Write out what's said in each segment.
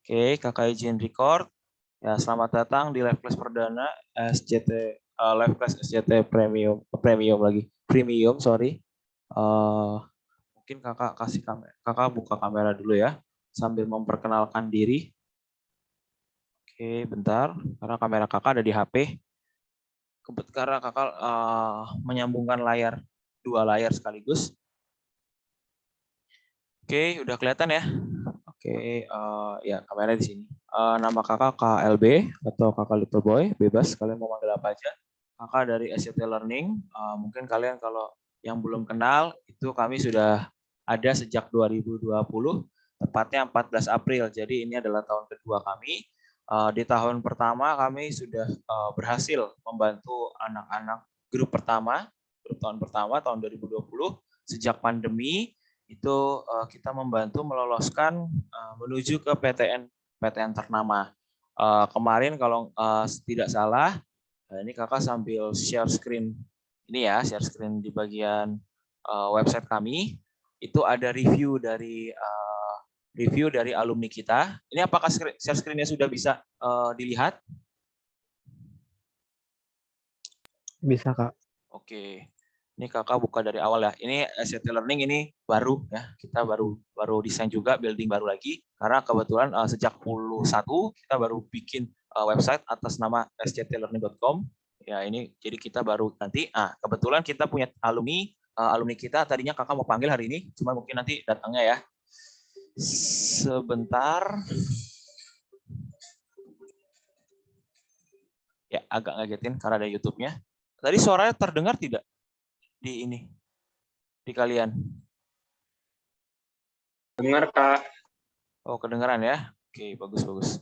Oke, kakak izin record. Ya, selamat datang di live class perdana SCT live class SCT premium lagi premium sorry. Mungkin kakak kakak buka kamera dulu ya sambil memperkenalkan diri. Oke, bentar karena kamera kakak ada di HP. Karena kakak menyambungkan dua layar sekaligus. Oke, udah kelihatan ya. Oke, ya kamera di sini. Nama kakak KLB atau kakak Little Boy, bebas kalian mau manggil apa aja. Kakak dari SCT Learning. Mungkin kalian kalau yang belum kenal itu kami sudah ada sejak 2020, tepatnya 14 April. Jadi ini adalah tahun kedua kami. Di tahun pertama kami sudah berhasil membantu anak-anak grup tahun pertama tahun 2020 sejak pandemi itu kita membantu meloloskan menuju ke PTN ternama. Kemarin kalau tidak salah, ini kakak sambil share screen ini ya, share screen di bagian website kami. Itu ada review dari alumni kita. Ini apakah share screen-nya sudah bisa dilihat? Bisa, Kak. Oke. Ini kakak buka dari awal ya. Ini SCT Learning ini baru ya. Kita baru desain juga building baru lagi. Karena kebetulan sejak 1 kita baru bikin website atas nama sctlearning.com. Ya ini jadi kita baru nanti. Kebetulan kita punya alumni kita tadinya kakak mau panggil hari ini, cuma mungkin nanti datangnya ya. Sebentar. Ya agak ngagetin karena ada YouTube-nya. Tadi suaranya terdengar tidak di kalian? Dengar, Kak. Oh, kedengaran ya? Oke, bagus.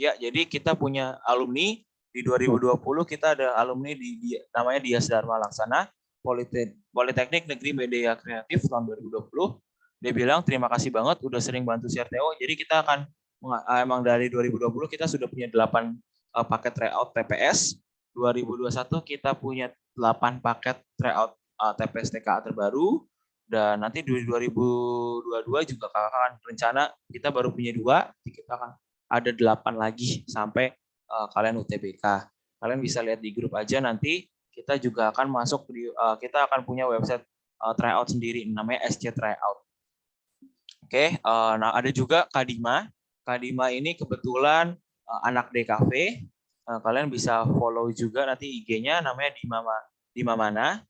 Ya, jadi kita punya alumni di 2020 kita ada alumni namanya Dias Dharma Laksana, Politeknik Negeri Media Kreatif tahun 2020. Dia bilang terima kasih banget udah sering bantu CRTO. Jadi kita akan emang dari 2020 kita sudah punya 8 paket tryout TPS. 2021 kita punya 8 paket tryout TPS TKA terbaru. Dan nanti di 2022 juga kakak akan rencana kita baru punya 2, kita akan ada 8 lagi sampai kalian UTBK. Kalian bisa lihat di grup aja nanti kita juga akan masuk kita akan punya website tryout sendiri namanya SC Tryout. Oke, nah ada juga Kadima. Kadima ini kebetulan anak DKV. Kalian bisa follow juga nanti IG-nya namanya Dimamana.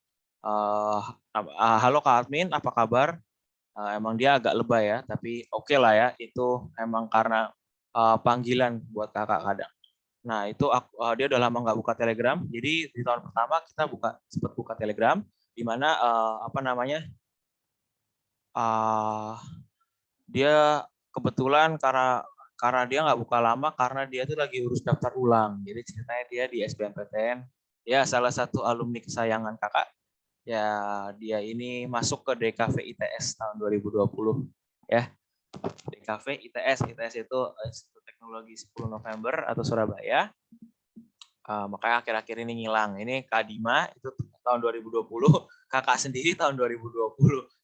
Halo Kak Admin, apa kabar? Emang dia agak lebay ya, tapi oke lah ya. Itu emang karena panggilan buat kakak kadang. Nah itu dia udah lama nggak buka Telegram. Jadi di tahun pertama kita sempat buka Telegram, di mana dia kebetulan karena dia nggak buka lama karena dia tuh lagi urus daftar ulang. Jadi ceritanya dia di SBMPTN. Ya salah satu alumni kesayangan kakak. Ya dia ini masuk ke DKV ITS tahun 2020 ya. DKV ITS itu Institut Teknologi 10 November atau Surabaya. Makanya akhir-akhir ini ngilang. Ini Kadima itu tahun 2020, kakak sendiri tahun 2020.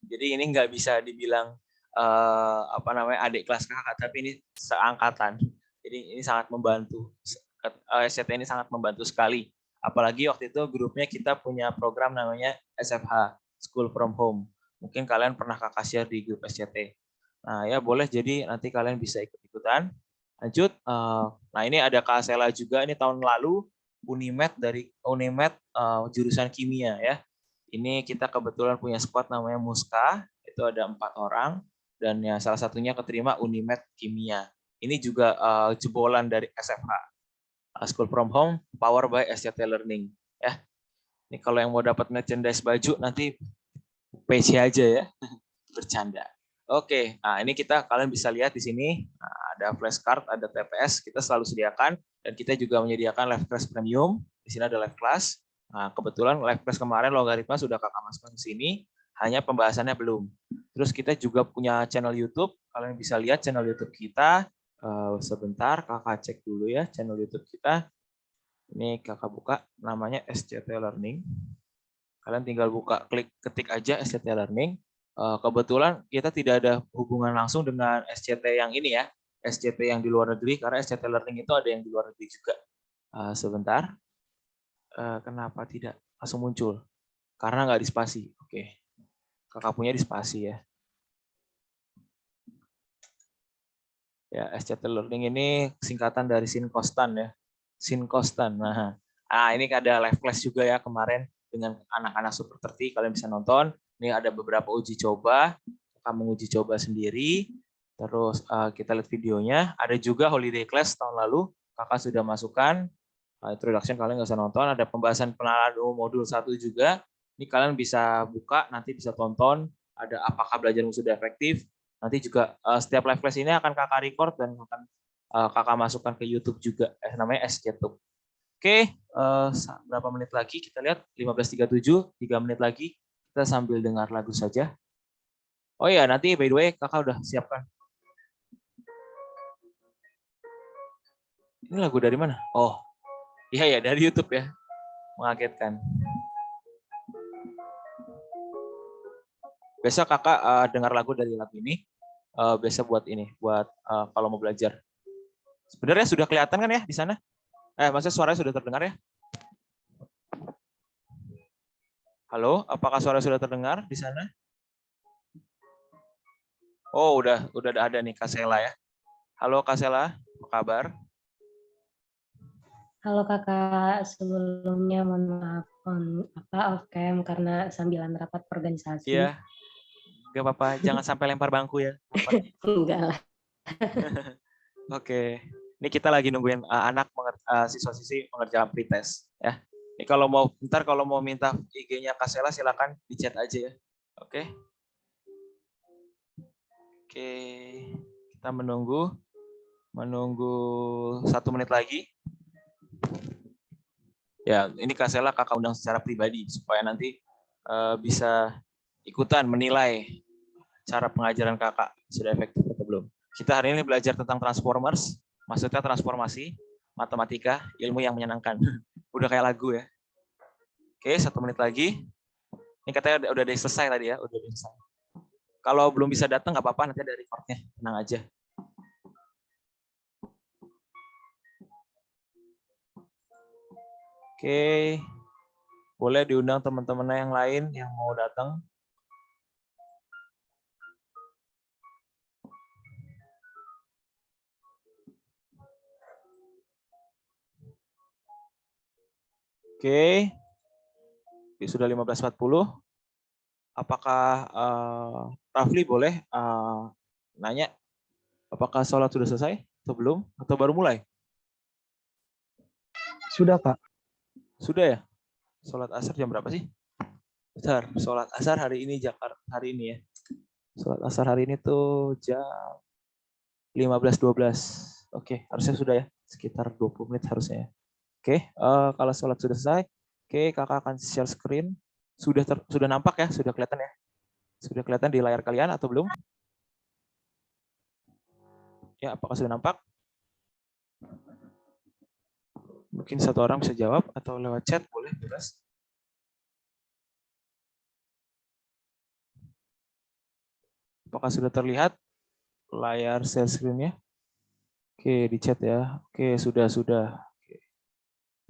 Jadi ini nggak bisa dibilang adik kelas kakak, tapi ini seangkatan. Jadi ini sangat membantu. SCT ini sangat membantu sekali. Apalagi waktu itu grupnya kita punya program namanya SFH, School from Home. Mungkin kalian pernah kakak share di grup SCT. Nah ya boleh, jadi nanti kalian bisa ikut-ikutan. Lanjut, nah ini ada Kak Sela juga, ini tahun lalu Unimed jurusan kimia ya. Ini kita kebetulan punya squad namanya Muska, itu ada 4 orang, dan ya salah satunya keterima Unimed Kimia. Ini juga jebolan dari SFH, School from Home, Power by SCT Learning. Ya, ini kalau yang mau dapat merchandise baju nanti PC aja ya, bercanda. Oke, nah ini kalian bisa lihat di sini ada flashcard, ada TPS, kita selalu sediakan, dan kita juga menyediakan live class premium. Di sini ada live class. Nah, kebetulan live class kemarin logaritma sudah kakak masukkan ke sini, hanya pembahasannya belum. Terus kita juga punya channel YouTube, kalian bisa lihat channel YouTube kita. Sebentar, kakak cek dulu ya channel YouTube kita. Ini kakak buka, namanya SCT Learning. Kalian tinggal ketik aja SCT Learning. Kebetulan kita tidak ada hubungan langsung dengan SCT yang ini ya, SCT yang di luar negeri, karena SCT Learning itu ada yang di luar negeri juga. Sebentar, kenapa tidak langsung muncul? Karena nggak dispasi. Oke, kakak punya dispasi ya. Ya, SCT Learning ini singkatan dari Sinkostan ya. Sinkostan. Nah, ini ada live class juga ya kemarin dengan anak-anak Super 30, kalian bisa nonton. Ini ada beberapa uji coba, kakak menguji coba sendiri. Terus kita lihat videonya. Ada juga holiday class tahun lalu, kakak sudah masukkan. Introduction kalian nggak usah nonton. Ada pembahasan pengenalan umum modul 1 juga. Ini kalian bisa buka, nanti bisa tonton. Ada apakah belajarmu sudah efektif. Nanti juga setiap live class ini akan kakak record dan akan kakak masukkan ke YouTube juga. Namanya SCTube. Oke, berapa menit lagi? Kita lihat 15.37, 3 menit lagi. Kita sambil dengar lagu saja. Oh iya, nanti by the way kakak udah siapkan. Ini lagu dari mana? Oh, iya ya, dari YouTube ya. Mengagetkan. Besok kakak dengar lagu dari lagu ini. Biasa buat ini, buat kalau mau belajar. Sebenarnya sudah kelihatan kan ya di sana? Maksudnya suaranya sudah terdengar ya? Halo, apakah suara sudah terdengar di sana? Oh, udah ada nih Kak Sela ya. Halo Kak Sela, apa kabar? Halo kakak, sebelumnya mohon maaf off cam karena sambilan rapat organisasi. Iya, nggak apa-apa, jangan sampai lempar bangku ya. Enggak lah. Oke, ini kita lagi nungguin siswa-siswi mengerjakan pretest ya. Ini kalau mau minta IG-nya Kak Sela silakan di chat aja ya. Oke. Oke, kita menunggu 1 menit lagi. Ya, ini Kak Sela kakak undang secara pribadi supaya nanti bisa ikutan menilai cara pengajaran kakak sudah efektif atau belum. Kita hari ini belajar tentang transformers, maksudnya transformasi, matematika, ilmu yang menyenangkan. Udah kayak lagu ya. Oke, 1 menit lagi. Ini katanya udah selesai tadi ya, udah selesai. Kalau belum bisa datang nggak apa-apa, nanti ada recordnya, tenang aja. Oke, boleh diundang teman-teman yang lain yang mau datang. Oke, sudah 15.40. Apakah Rafli boleh nanya, apakah sholat sudah selesai atau belum? Atau baru mulai? Sudah, Kak. Sudah ya? Sholat asar jam berapa sih? Bentar, sholat asar hari ini Jakarta hari ini ya. Sholat asar hari ini tuh jam 15.12. Oke, harusnya sudah ya. Sekitar 20 menit harusnya ya. Oke, kalau sholat sudah selesai, oke, kakak akan share screen. Sudah nampak ya? Sudah kelihatan ya? Sudah kelihatan di layar kalian atau belum? Ya, apakah sudah nampak? Mungkin satu orang bisa jawab atau lewat chat boleh, bebas. Apakah sudah terlihat layar share screen-nya? Oke, di chat ya. Oke, sudah. Oke.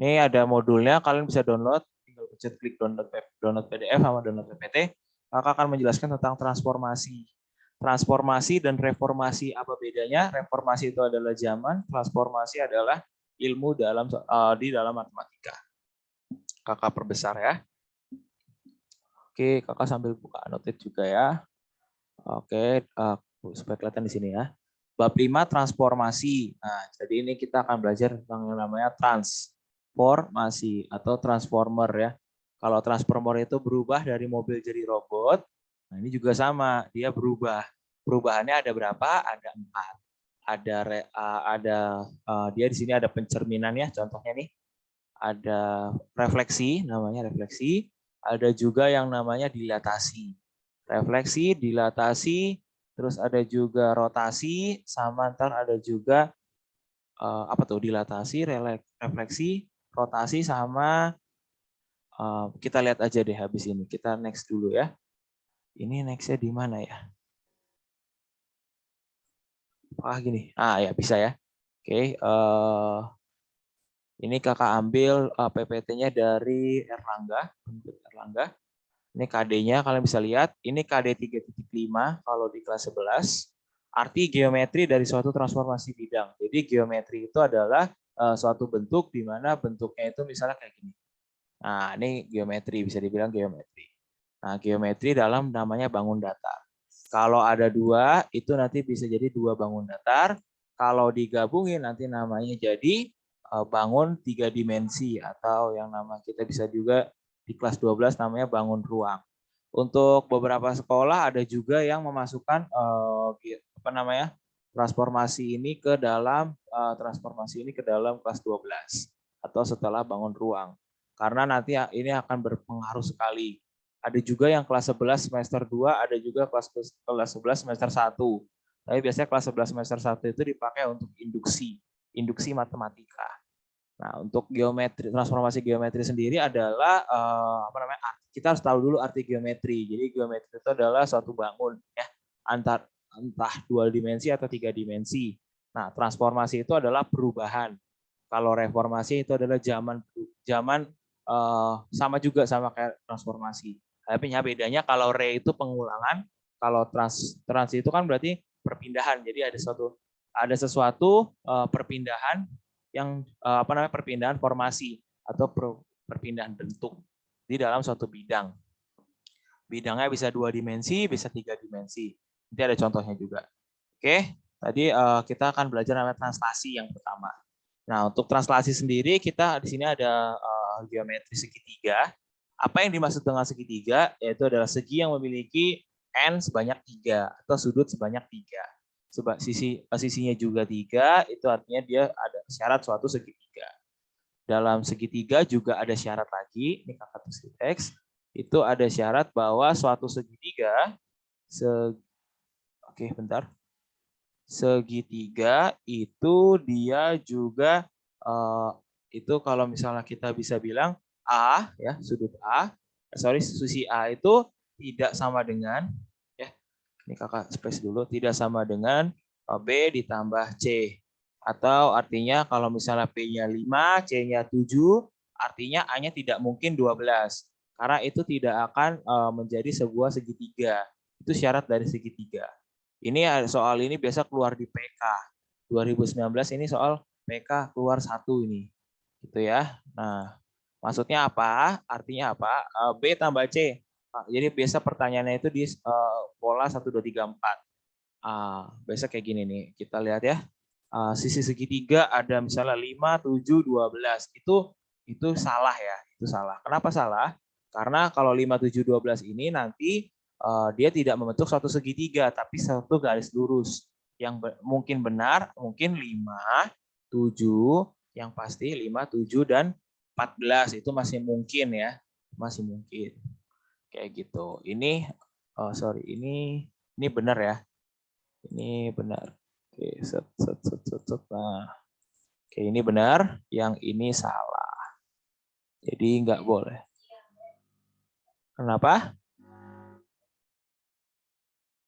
Ini ada modulnya, kalian bisa download. Tinggal pencet klik download PDF sama download PPT. Kakak akan menjelaskan tentang transformasi. Transformasi dan reformasi apa bedanya? Reformasi itu adalah zaman, transformasi adalah ilmu di dalam matematika. Kakak perbesar ya. Oke, kakak sambil buka annotate juga ya. Oke, supaya kelihatan di sini ya. Bab 5 transformasi. Nah, jadi ini kita akan belajar tentang yang namanya transformasi atau transformer ya. Kalau transformer itu berubah dari mobil jadi robot. Nah, ini juga sama, dia berubah. Perubahannya ada berapa? Ada 4. Dia di sini ada pencerminan ya, contohnya nih. Ada refleksi, namanya refleksi. Ada juga yang namanya dilatasi. Refleksi, dilatasi, terus ada juga rotasi, sama ntar ada juga dilatasi, refleksi, rotasi, sama kita lihat aja deh habis ini. Kita next dulu ya. Ini next-nya di mana ya? Apakah gini? Ya bisa ya. Oke, ini kakak ambil PPT-nya dari Erlangga. Ini KD-nya kalian bisa lihat. Ini KD 3.5 kalau di kelas 11. Arti geometri dari suatu transformasi bidang. Jadi geometri itu adalah suatu bentuk di mana bentuknya itu misalnya kayak gini. Nah, ini geometri, bisa dibilang geometri. Nah, geometri dalam namanya bangun datar. Kalau ada dua, itu nanti bisa jadi dua bangun datar. Kalau digabungin nanti namanya jadi bangun tiga dimensi atau yang nama kita bisa juga di kelas 12 namanya bangun ruang. Untuk beberapa sekolah ada juga yang memasukkan transformasi ini ke dalam kelas 12 atau setelah bangun ruang. Karena nanti ini akan berpengaruh sekali. Ada juga yang kelas 11 semester 2, ada juga kelas 11 semester 1. Tapi biasanya kelas 11 semester 1 itu dipakai untuk induksi matematika. Nah, untuk transformasi geometri sendiri adalah kita harus tahu dulu arti geometri. Jadi geometri itu adalah suatu bangun ya, entah dua dimensi atau tiga dimensi. Nah, transformasi itu adalah perubahan. Kalau reformasi itu adalah zaman sama juga sama kayak transformasi. Tapi bedanya kalau itu pengulangan, kalau trans itu kan berarti perpindahan. Jadi ada sesuatu perpindahan yang perpindahan formasi atau perpindahan bentuk di dalam suatu bidang. Bidangnya bisa 2 dimensi, bisa 3 dimensi. Nanti ada contohnya juga. Oke, tadi kita akan belajar namanya translasi yang pertama. Nah, untuk translasi sendiri kita di sini ada geometri segitiga. Apa yang dimaksud dengan segitiga? Yaitu adalah segi yang memiliki n sebanyak 3 atau sudut sebanyak 3. Sisinya juga 3, itu artinya dia ada syarat suatu segitiga. Dalam segitiga juga ada syarat lagi, ini kakak tulis di teks, itu ada syarat bahwa suatu segitiga, segitiga itu dia juga itu kalau misalnya kita bisa bilang A ya, sisi A itu tidak sama dengan ya. Ini kakak space dulu, tidak sama dengan B ditambah C. Atau artinya kalau misalnya P-nya 5, C-nya 7, artinya A-nya tidak mungkin 12. Karena itu tidak akan menjadi sebuah segitiga. Itu syarat dari segitiga. Ini soal ini biasa keluar di PK. 2019 ini soal PK keluar 1 ini. Gitu ya. Nah, maksudnya apa? Artinya apa? B tambah C. Jadi biasa pertanyaannya itu di pola 1, 2, 3, 4. Biasa kayak gini nih. Kita lihat ya. Sisi segitiga ada misalnya 5, 7, 12. Itu salah ya. Itu salah. Kenapa salah? Karena kalau 5, 7, 12 ini nanti dia tidak membentuk suatu segitiga, tapi satu garis lurus. Yang mungkin benar, mungkin 5, 7, yang pasti 5, 7, dan 14. Itu masih mungkin ya. Masih mungkin. Kayak gitu. Ini benar ya. Ini benar. Oke, Nah, oke, ini benar, yang ini salah. Jadi nggak boleh. Kenapa?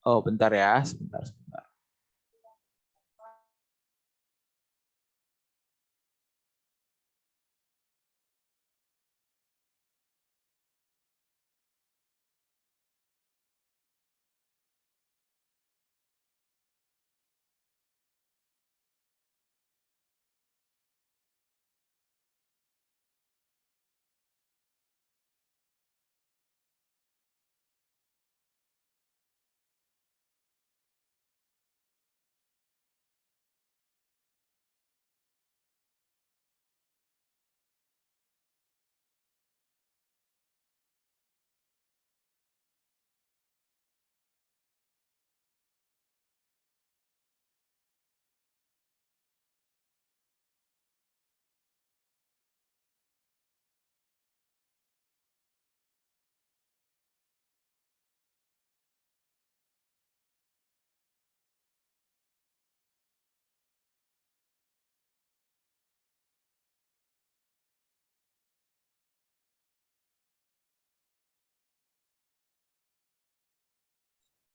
Oh, bentar ya, sebentar.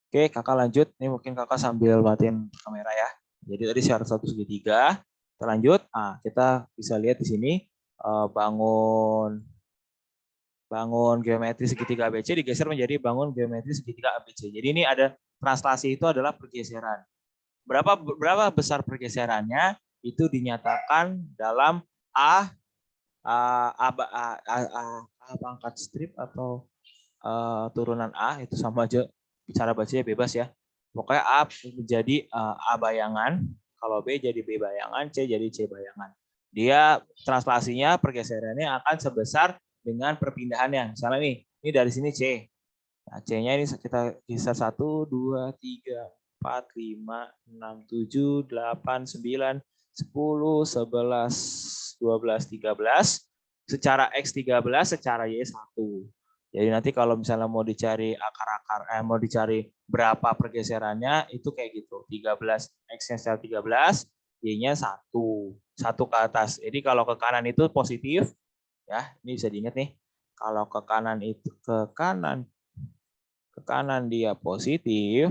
Oke, kakak lanjut. Ini mungkin kakak sambil matiin kamera ya. Jadi tadi syarat 1 segitiga. Kita lanjut. Nah, kita bisa lihat di sini bangun geometri segitiga ABC digeser menjadi bangun geometri segitiga ABC. Jadi ini ada translasi itu adalah pergeseran. Berapa besar pergeserannya itu dinyatakan dalam pangkat strip atau turunan A itu sama aja, cara bacanya bebas ya. Pokoknya A menjadi A bayangan, kalau B jadi B bayangan, C jadi C bayangan. Dia translasinya pergeserannya akan sebesar dengan perpindahannya. Misalnya nih, ini dari sini C. Nah, C-nya ini kita geser 1, 2, 3, 4, 5, 6, 7, 8, 9, 10, 11, 12, 13. Secara X13, secara Y1. Jadi nanti kalau misalnya mau dicari mau dicari berapa pergeserannya, itu kayak gitu. 13, X-nya secara 13, Y-nya 1. 1 ke atas. Jadi kalau ke kanan itu positif, ya ini bisa diingat nih. Kalau ke kanan itu ke kanan dia positif,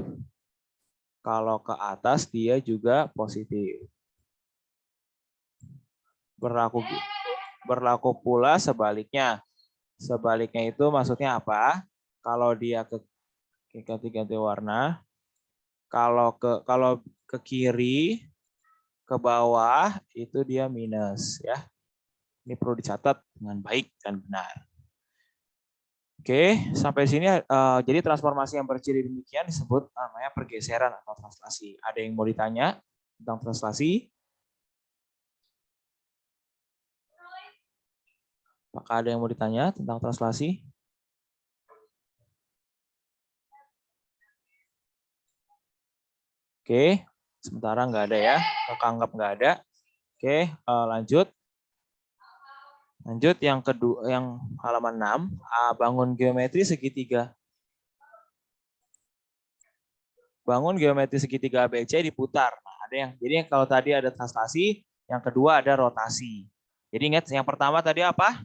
kalau ke atas dia juga positif. Berlaku pula sebaliknya. Sebaliknya itu maksudnya apa? Kalau dia ganti warna, kalau ke kiri, ke bawah itu dia minus ya. Ini perlu dicatat dengan baik dan benar. Oke, sampai sini jadi transformasi yang berciri demikian disebut namanya pergeseran atau translasi. Ada yang mau ditanya tentang translasi? Apakah ada yang mau ditanya tentang translasi? Oke, sementara nggak ada ya. Kakak anggap nggak ada. Oke, lanjut. Lanjut yang kedua, yang halaman 6, bangun geometri segitiga. Bangun geometri segitiga ABC diputar. Nah, ada yang jadi kalau tadi ada translasi, yang kedua ada rotasi. Jadi ingat yang pertama tadi apa?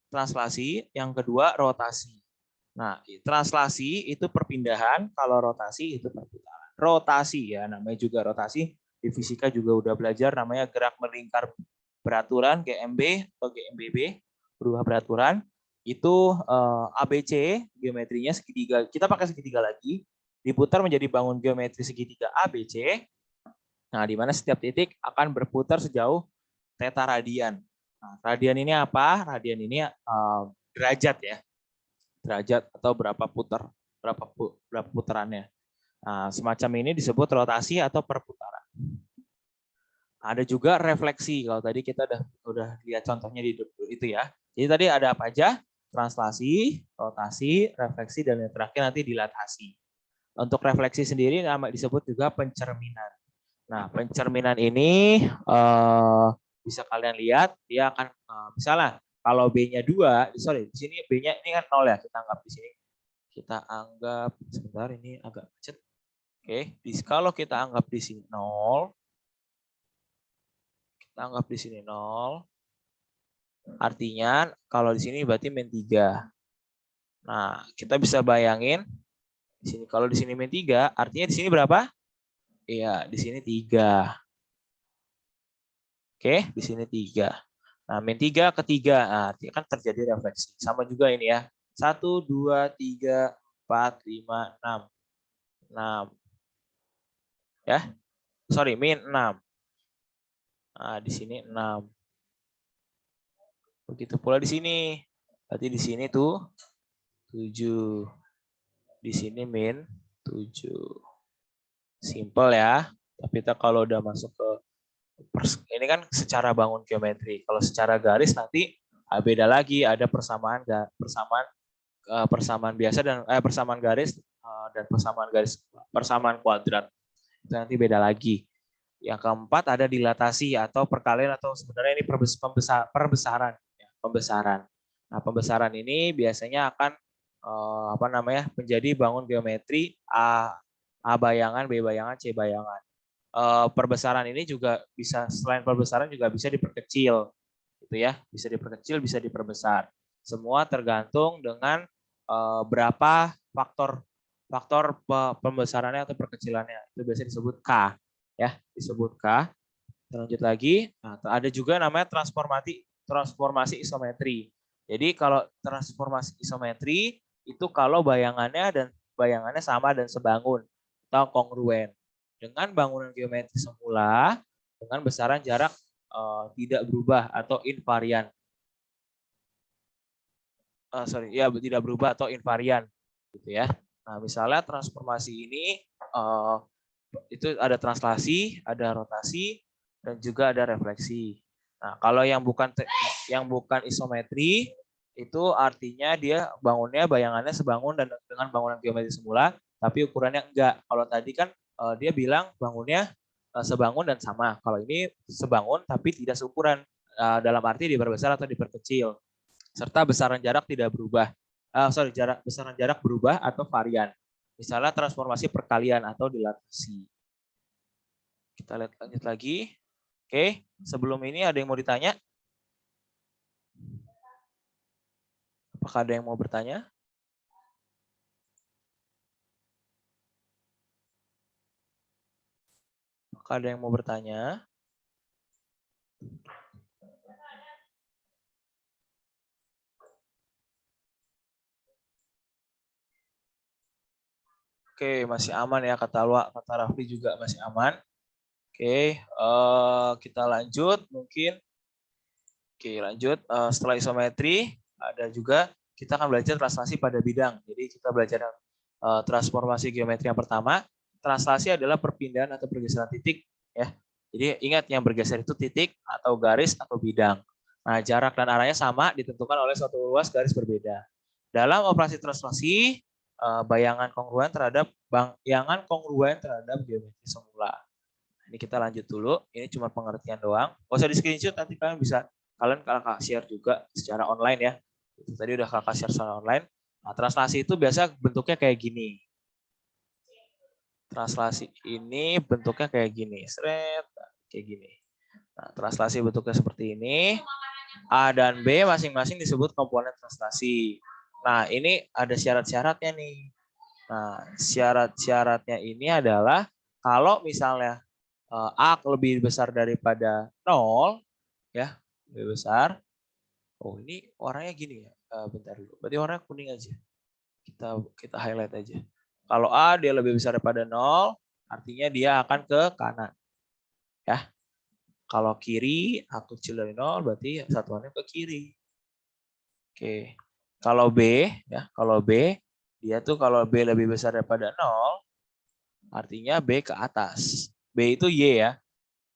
Translasi, yang kedua rotasi. Nah, translasi itu perpindahan, kalau rotasi itu perputaran. Rotasi ya, namanya juga rotasi. Di fisika juga udah belajar namanya gerak melingkar beraturan, GMB atau GMBB, berubah beraturan. Itu ABC, geometrinya segitiga. Kita pakai segitiga lagi, diputar menjadi bangun geometri segitiga ABC. Nah, di mana setiap titik akan berputar sejauh theta radian. Nah, radian ini apa? Radian ini derajat ya. Derajat atau berapa putarannya. Nah, semacam ini disebut rotasi atau perputaran. Ada juga refleksi. Kalau tadi kita udah lihat contohnya di itu ya. Jadi tadi ada apa aja? Translasi, rotasi, refleksi, dan yang terakhir nanti dilatasi. Untuk refleksi sendiri nama disebut juga pencerminan. Nah, pencerminan ini bisa kalian lihat, dia akan misalnya kalau B-nya 2, sorry, di sini B-nya ini kan 0 ya, kita anggap di sini. Kita anggap, sebentar ini agak macet. Oke, kalau kita anggap di sini 0, kita anggap di sini 0, artinya kalau di sini berarti min 3. Nah, kita bisa bayangin, di sini kalau di sini min 3, artinya di sini berapa? Iya, di sini 3. Oke, di sini 3. Nah, min 3 ke 3, nah, artinya kan terjadi refleksi. Sama juga ini ya. 1, 2, 3, 4, 5, 6. 6. Ya, sorry, min 6. Nah, di sini 6. Begitu pula di sini. Berarti di sini tuh 7. Di sini min 7. Simple ya. Tapi kita kalau udah masuk ke ini kan secara bangun geometri. Kalau secara garis nanti beda lagi, ada persamaan biasa dan persamaan garis dan persamaan kuadrat. Itu nanti beda lagi. Yang keempat ada dilatasi atau perkalian atau sebenarnya ini perbesaran. Pembesaran. Nah, pembesaran ini biasanya akan menjadi bangun geometri A bayangan, B bayangan, C bayangan. Perbesaran ini juga bisa, selain perbesaran juga bisa diperkecil, gitu ya, bisa diperkecil, bisa diperbesar. Semua tergantung dengan berapa faktor faktor pembesarannya atau perkecilannya. Itu biasanya disebut K, ya, disebut K. Lanjut lagi, nah, ada juga namanya transformasi isometri. Jadi kalau transformasi isometri itu kalau bayangannya sama dan sebangun atau kongruen dengan bangunan geometri semula dengan besaran jarak tidak berubah atau invarian. Tidak berubah atau invarian, gitu ya. Nah, misalnya transformasi ini itu ada translasi, ada rotasi, dan juga ada refleksi. Nah, kalau yang bukan isometri itu artinya dia bayangannya sebangun dan dengan bangunan geometri semula, tapi ukurannya enggak. Kalau tadi kan dia bilang bangunnya sebangun dan sama. Kalau ini sebangun tapi tidak seukuran, dalam arti diperbesar atau diperkecil. Serta besaran jarak tidak berubah. Besaran jarak berubah atau varian. Misalnya transformasi perkalian atau dilatasi. Kita lihat lanjut lagi. Oke, sebelum ini ada yang mau ditanya? Apakah ada yang mau bertanya? Apakah ada yang mau bertanya? Oke, masih aman ya, kata Rafli juga masih aman. Oke, kita lanjut mungkin. Oke, lanjut. Setelah isometri, ada juga kita akan belajar translasi pada bidang. Jadi kita belajar transformasi geometri yang pertama. Translasi adalah perpindahan atau pergeseran titik, ya. Jadi ingat yang bergeser itu titik atau garis atau bidang. Nah, jarak dan arahnya sama ditentukan oleh suatu ruas garis berbeda. Dalam operasi translasi, bayangan kongruen terhadap geometri semula. Ini kita lanjut dulu. Ini cuma pengertian doang. Nggak usah di screenshot, nanti kalian kakak share juga secara online ya. Itu tadi udah kakak share secara online. Nah, translasi itu biasa bentuknya kayak gini. Translasi ini bentuknya kayak gini. Kayak gini. Nah, translasi bentuknya seperti ini. A dan B masing-masing disebut komponen translasi. Nah, ini ada syarat-syaratnya nih. Nah, syarat-syaratnya ini adalah kalau misalnya A lebih besar daripada 0, ya, lebih besar. Oh, ini warnanya gini ya. Bentar dulu. Berarti warnanya kuning aja. Kita highlight aja. Kalau A dia lebih besar daripada 0, artinya dia akan ke kanan. Ya. Kalau kiri A kecil dari 0, berarti satuannya ke kiri. Oke. Kalau B, ya, dia tuh kalau B lebih besar daripada 0, artinya B ke atas. B itu Y ya.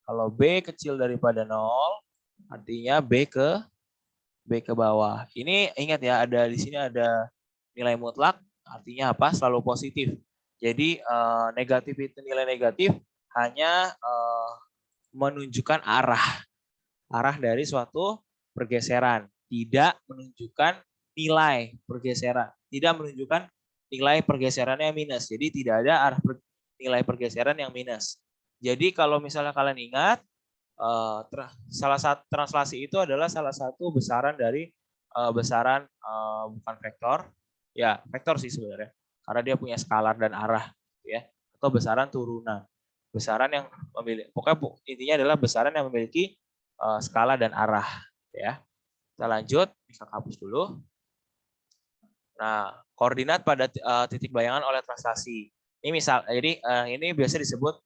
Kalau B kecil daripada 0, artinya B ke bawah. Ini ingat ya, di sini ada nilai mutlak, artinya apa? Selalu positif. Jadi negatif itu nilai negatif hanya menunjukkan arah dari suatu pergeseran, tidak menunjukkan nilai pergeseran, tidak menunjukkan nilai pergeserannya minus. Jadi tidak ada nilai pergeseran yang minus. Jadi kalau misalnya kalian ingat, salah satu translasi itu adalah salah satu besaran dari besaran bukan vektor, ya vektor sih sebenarnya, karena dia punya skalar dan arah, ya, atau besaran turunan. Besaran yang memiliki, pokoknya intinya adalah besaran yang memiliki skala dan arah, ya. Kita lanjut, bisa hapus dulu. Nah, koordinat pada titik bayangan oleh translasi. Ini jadi ini biasa disebut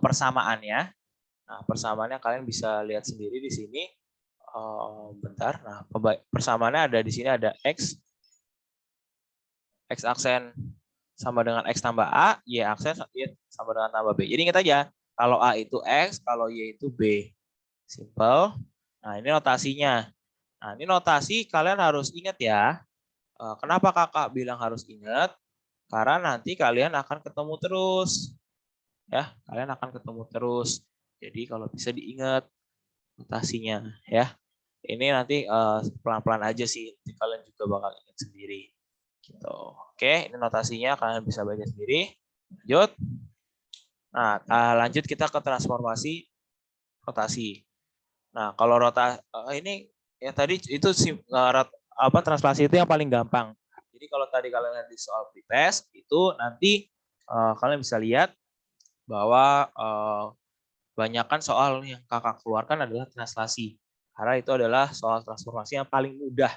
persamaannya. Nah, persamaannya kalian bisa lihat sendiri di sini. Bentar. Nah, persamaannya ada di sini, ada X aksen sama dengan X tambah A, Y aksen sama dengan tambah B. Jadi ingat aja, kalau A itu X, kalau Y itu B. Simple. Nah, ini notasinya. Nah, ini notasi kalian harus ingat ya. Kenapa kakak bilang harus ingat? Karena nanti kalian akan ketemu terus. Ya, kalian akan ketemu terus. Jadi kalau bisa diingat notasinya, ya. Ini nanti pelan-pelan aja sih. Nanti kalian juga bakal ingat sendiri. Gitu. Oke, ini notasinya, kalian bisa baca sendiri. Lanjut. Nah, lanjut kita ke transformasi rotasi. Nah, kalau ini ya tadi itu translasi itu yang paling gampang. Jadi kalau tadi kalian lihat di soal pretest, itu nanti kalian bisa lihat bahwa banyakkan soal yang kakak keluarkan adalah translasi. Karena itu adalah soal transformasi yang paling mudah.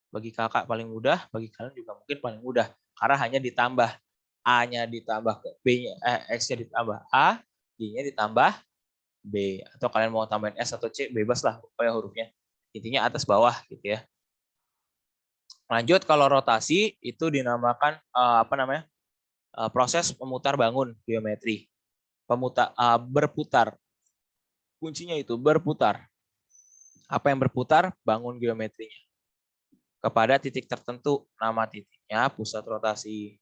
Bagi kakak paling mudah, bagi kalian juga mungkin paling mudah. Karena hanya ditambah. A-nya ditambah ke B-nya, X-nya ditambah A, Y-nya ditambah B. Atau kalian mau tambahin S atau C, bebas lah pokoknya hurufnya. Intinya atas bawah gitu ya. Lanjut, kalau rotasi itu dinamakan proses memutar bangun geometri. Berputar. Kuncinya itu berputar. Apa yang berputar? Bangun geometrinya. Kepada titik tertentu, nama titiknya pusat rotasi.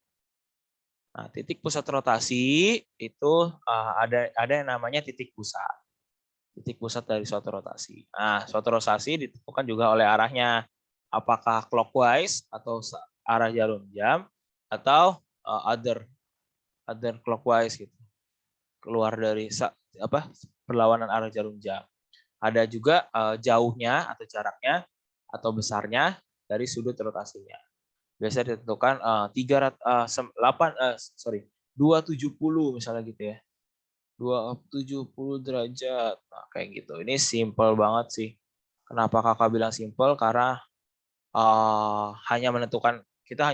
Nah, titik pusat rotasi itu ada yang namanya titik pusat. Titik pusat dari suatu rotasi. Nah, suatu rotasi ditentukan juga oleh arahnya. Apakah clockwise atau arah jarum jam atau other clockwise gitu. Keluar dari berlawanan arah jarum jam. Ada juga jauhnya atau jaraknya atau besarnya dari sudut rotasinya. Biasa ditentukan 270 misalnya gitu ya. 270 derajat. Nah, kayak gitu. Ini simple banget sih. Kenapa kakak bilang simple? Karena hanya menentukan, kita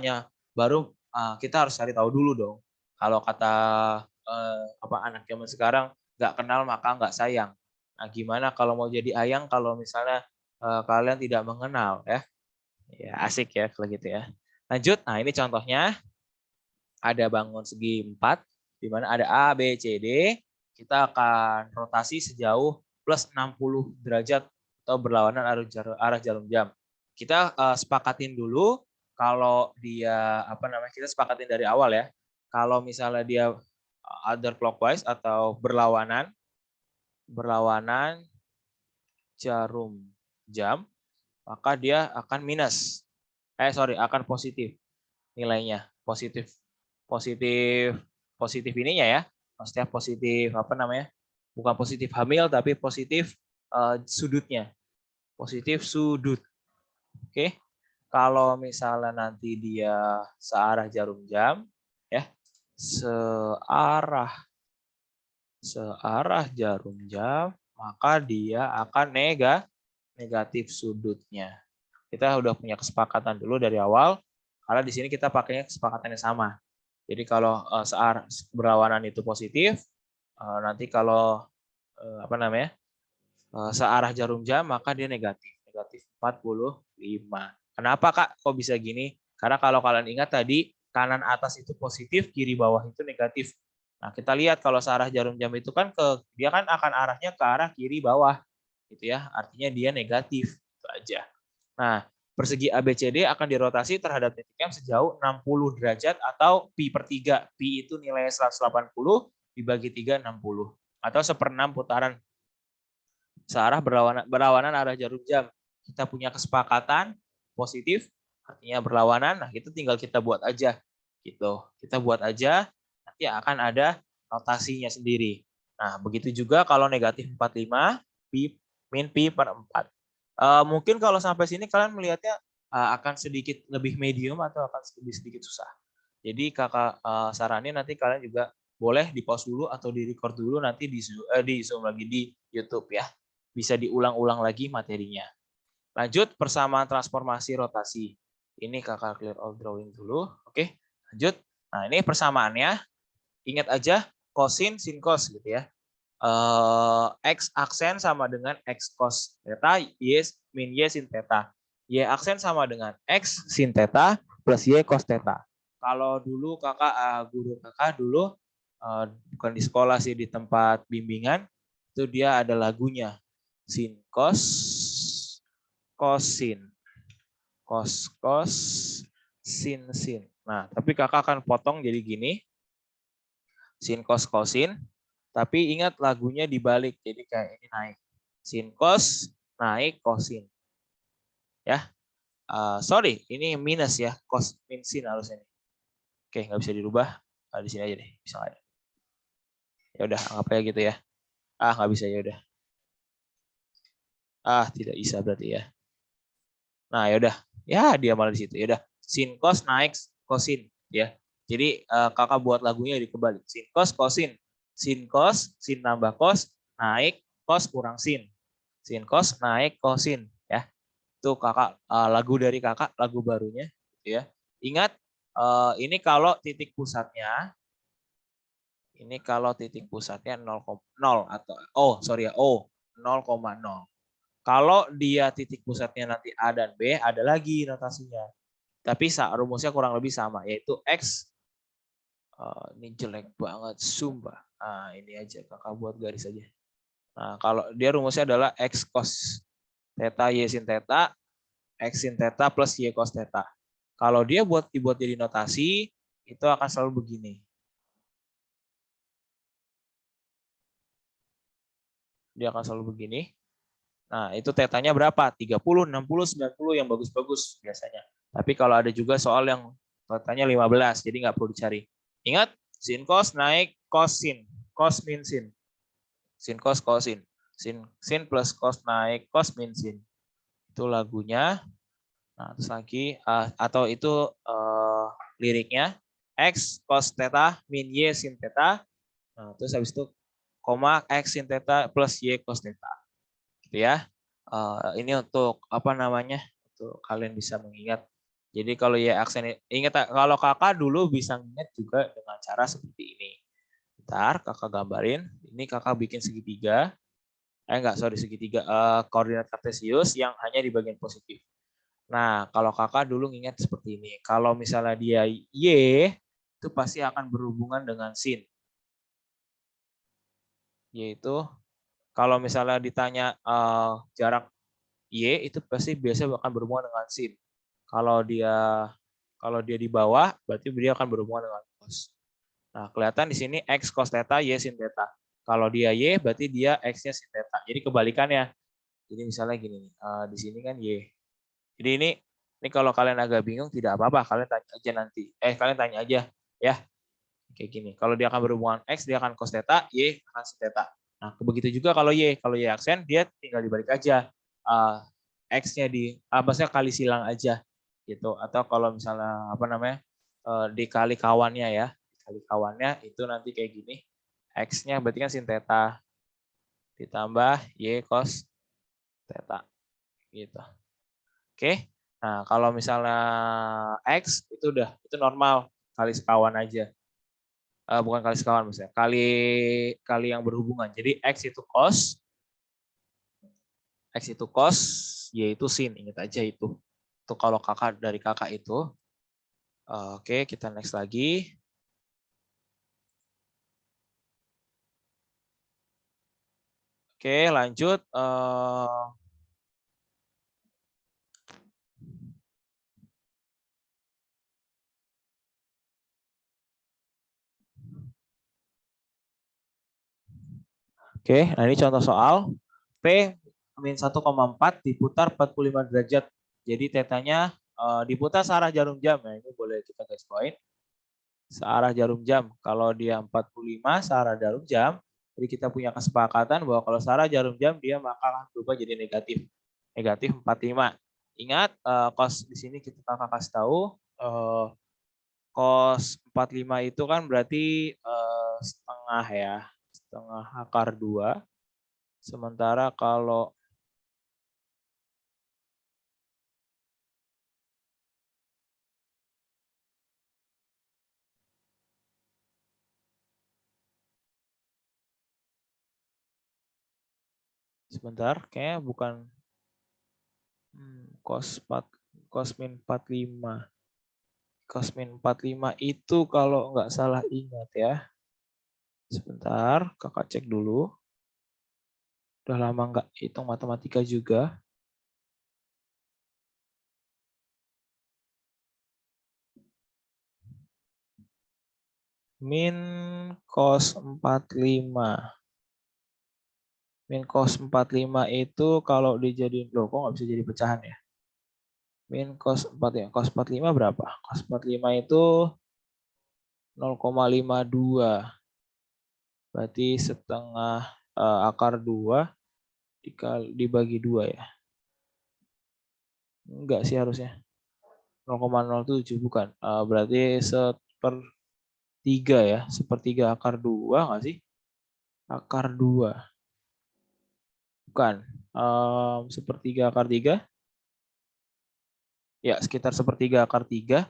harus cari tahu dulu dong. Kalau kata anak zaman sekarang, nggak kenal maka nggak sayang. Nah, gimana kalau mau jadi ayang kalau misalnya kalian tidak mengenal ya? Ya asik ya kalau gitu ya. Lanjut, nah ini contohnya ada bangun segi 4, di mana ada A, B, C, D. Kita akan rotasi sejauh plus 60 derajat atau berlawanan arah jarum jam. Kita sepakatin dulu kalau dia kita sepakatin dari awal ya. Kalau misalnya dia other clockwise atau berlawanan jarum jam, maka dia akan akan positif nilainya. Positif ininya ya. Maksudnya positif bukan positif hamil tapi positif sudutnya. Positif sudut. Oke. Kalau misalnya nanti dia searah jarum jam ya. Searah jarum jam, maka dia akan negatif sudutnya. Kita udah punya kesepakatan dulu dari awal, karena di sini kita pakainya kesepakatannya sama. Jadi kalau berlawanan itu positif, nanti kalau searah jarum jam, maka dia negatif 45. Kenapa Kak? Kok bisa gini? Karena kalau kalian ingat tadi, kanan atas itu positif, kiri bawah itu negatif. Nah, kita lihat kalau searah jarum jam itu kan dia kan akan arahnya ke arah kiri bawah. Gitu ya. Artinya dia negatif. Itu aja. Nah, persegi ABCD akan dirotasi terhadap titik M sejauh 60 derajat atau pi per 3. Pi itu nilainya 180 dibagi 3, 60. Atau 1/6 putaran searah berlawanan arah jarum jam. Kita punya kesepakatan positif, artinya berlawanan. Nah, itu tinggal kita buat aja. Gitu. Kita buat aja, nanti akan ada notasinya sendiri. Nah, begitu juga kalau negatif 45, min pi per 4. Mungkin kalau sampai sini kalian melihatnya akan sedikit lebih medium atau akan sedikit susah. Jadi kakak saranin nanti kalian juga boleh di pause dulu atau di record dulu, nanti di zoom lagi di YouTube ya. Bisa diulang-ulang lagi materinya. Lanjut, persamaan transformasi rotasi. Ini kakak clear all drawing dulu. Oke, lanjut. Nah, ini persamaannya. Ingat aja kosin sin cos gitu ya. X aksen sama dengan X cos theta, Y min Y sin theta. Y aksen sama dengan X sin theta plus Y cos theta. Kalau dulu guru kakak dulu bukan di sekolah sih, di tempat bimbingan, itu dia ada lagunya. Sin cos sin. Cos sin. Nah, tapi kakak akan potong jadi gini. Sin cos sin. Tapi ingat lagunya dibalik, jadi kayak ini naik. Sin cos naik kosin. Ya. Sorry, ini minus ya. Cos min sin harusnya. Oke, nggak bisa dirubah. Di sini aja deh, bisa nggak ya? Ya udah, anggap aja gitu ya. Nggak bisa, ya udah. Tidak bisa berarti ya. Nah, ya udah. Ya, dia malah di situ. Ya udah, sin cos naik kosin ya. Jadi kakak buat lagunya dikebalik. Sin cos kosin. Sin cos, sin tambah cos, naik cos kurang sin. Sin cos naik kosin ya. Itu kakak lagu dari kakak, lagu barunya ya. Ingat ini kalau titik pusatnya 0,0 atau O 0,0. Kalau dia titik pusatnya nanti A dan B, ada lagi notasinya. Tapi rumusnya kurang lebih sama, yaitu X. Ini jelek banget, sumpah. Nah, ini aja kakak buat garis aja. Nah, kalau dia rumusnya adalah X cos theta Y sin theta, X sin theta plus Y cos theta. Kalau dia dibuat jadi notasi, itu akan selalu begini. Dia akan selalu begini. Nah, itu tetanya berapa? 30, 60, 90 yang bagus-bagus biasanya. Tapi kalau ada juga soal yang tetanya 15, jadi nggak perlu dicari. Ingat, sin cos naik cos sin, cos min sin. Sin cos cosin. Sin plus cos naik cos min sin. Itu lagunya. Nah, terus lagi atau itu liriknya X cos theta min Y sin theta. Nah, terus habis itu koma X sin theta plus Y cos theta. Gitu ya. Ini untuk apa namanya? Untuk kalian bisa mengingat. Jadi kalau Y aksen ingat kalau kakak dulu bisa ingat juga dengan cara seperti ini. Bentar, kakak gambarin. Ini kakak bikin segitiga. Segitiga koordinat kartesius yang hanya di bagian positif. Nah, kalau kakak dulu ingat seperti ini. Kalau misalnya dia Y, itu pasti akan berhubungan dengan sin. Yaitu kalau misalnya ditanya jarak Y, itu pasti biasanya akan berhubungan dengan sin. Kalau dia di bawah, berarti dia akan berhubungan dengan cos. Nah, kelihatan di sini X cos theta, Y sin theta. Kalau dia Y, berarti dia X-nya sin theta. Jadi kebalikannya. Jadi misalnya gini, di sini kan Y. Jadi ini kalau kalian agak bingung, tidak apa-apa. Kalian tanya aja nanti. Kalian tanya aja. Ya, kayak gini. Kalau dia akan berhubungan X, dia akan cos theta, Y akan sin theta. Nah, begitu juga kalau Y. Kalau Y aksen, dia tinggal dibalik aja. X-nya maksudnya kali silang aja. Gitu. Atau kalau misalnya, apa namanya, dikali kawannya ya. Dikali kawannya, itu nanti kayak gini. X-nya berarti kan sin theta. Ditambah Y cos theta. Gitu. Oke. Nah, kalau misalnya X itu normal, kali sekawan aja. Bukan kali sekawan misalnya, kali yang berhubungan. Jadi X itu cos, Y itu sin, ingat aja itu. Itu kalau dari kakak itu. Oke, kita next lagi. Oke, lanjut. Oke, nah ini contoh soal. P min 1,4 diputar 45 derajat. Jadi tetanya diputar searah jarum jam. Nah, ini boleh kita garis bawain. Searah jarum jam. Kalau dia 45 searah jarum jam, jadi kita punya kesepakatan bahwa kalau searah jarum jam dia maka berubah jadi negatif. Negatif 45. Ingat cos di sini kita kasih tahu cos 45 itu kan berarti setengah ya. Setengah akar 2. Sementara kalau sebentar, kayaknya bukan cos min 45. Cos min 45 itu kalau nggak salah ingat ya. Sebentar, kakak cek dulu. Udah lama nggak hitung matematika juga. Min cos 45. Min cos 45 itu kalau dijadiin, loh kok nggak bisa jadi pecahan ya? Min cos 45. Cos 45 berapa? Cos 45 itu 0,52. Berarti setengah akar 2 dibagi 2 ya. Enggak sih harusnya. 0,07 bukan. Berarti sepertiga ya. Sepertiga akar 2 nggak sih? Akar 2. Bukan. Sepertiga akar 3. Ya, sekitar sepertiga akar 3.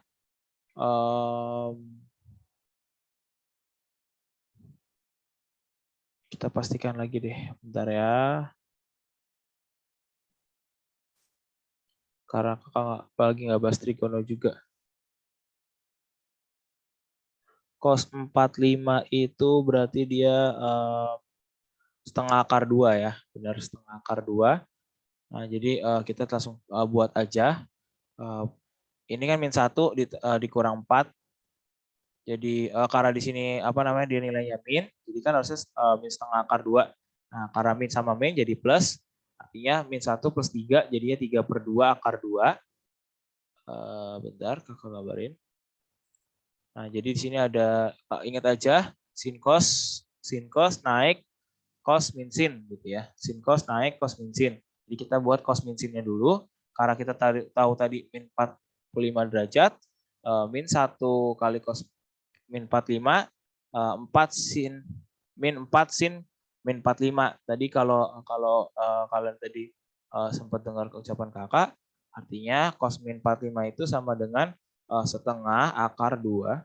Kita pastikan lagi deh. Bentar ya. Karena kakak lagi nggak bahas trigono juga. Cos 45 itu berarti dia setengah akar 2 ya. Benar, setengah akar 2. Nah, jadi kita langsung buat aja. Ini kan min 1 dikurang 4. Jadi karena di sini apa namanya dia nilainya min, jadi kan harusnya min setengah akar 2. Nah, karena min sama min jadi plus, artinya min 1 plus 3 jadinya 3/2 akar 2. Bentar, kakak gambarin. Nah, jadi di sini ada, ingat aja, sin cos naik cos min sin gitu ya. Sin cos naik cos min sin. Jadi kita buat cos min sinnya dulu. Karena kita tahu tadi min 45 derajat, min 1 kali cos min 45, 4 sin min 4 sin min 45. Tadi kalau kalian tadi sempat dengar ucapan kakak, artinya cos min 45 itu sama dengan setengah akar 2.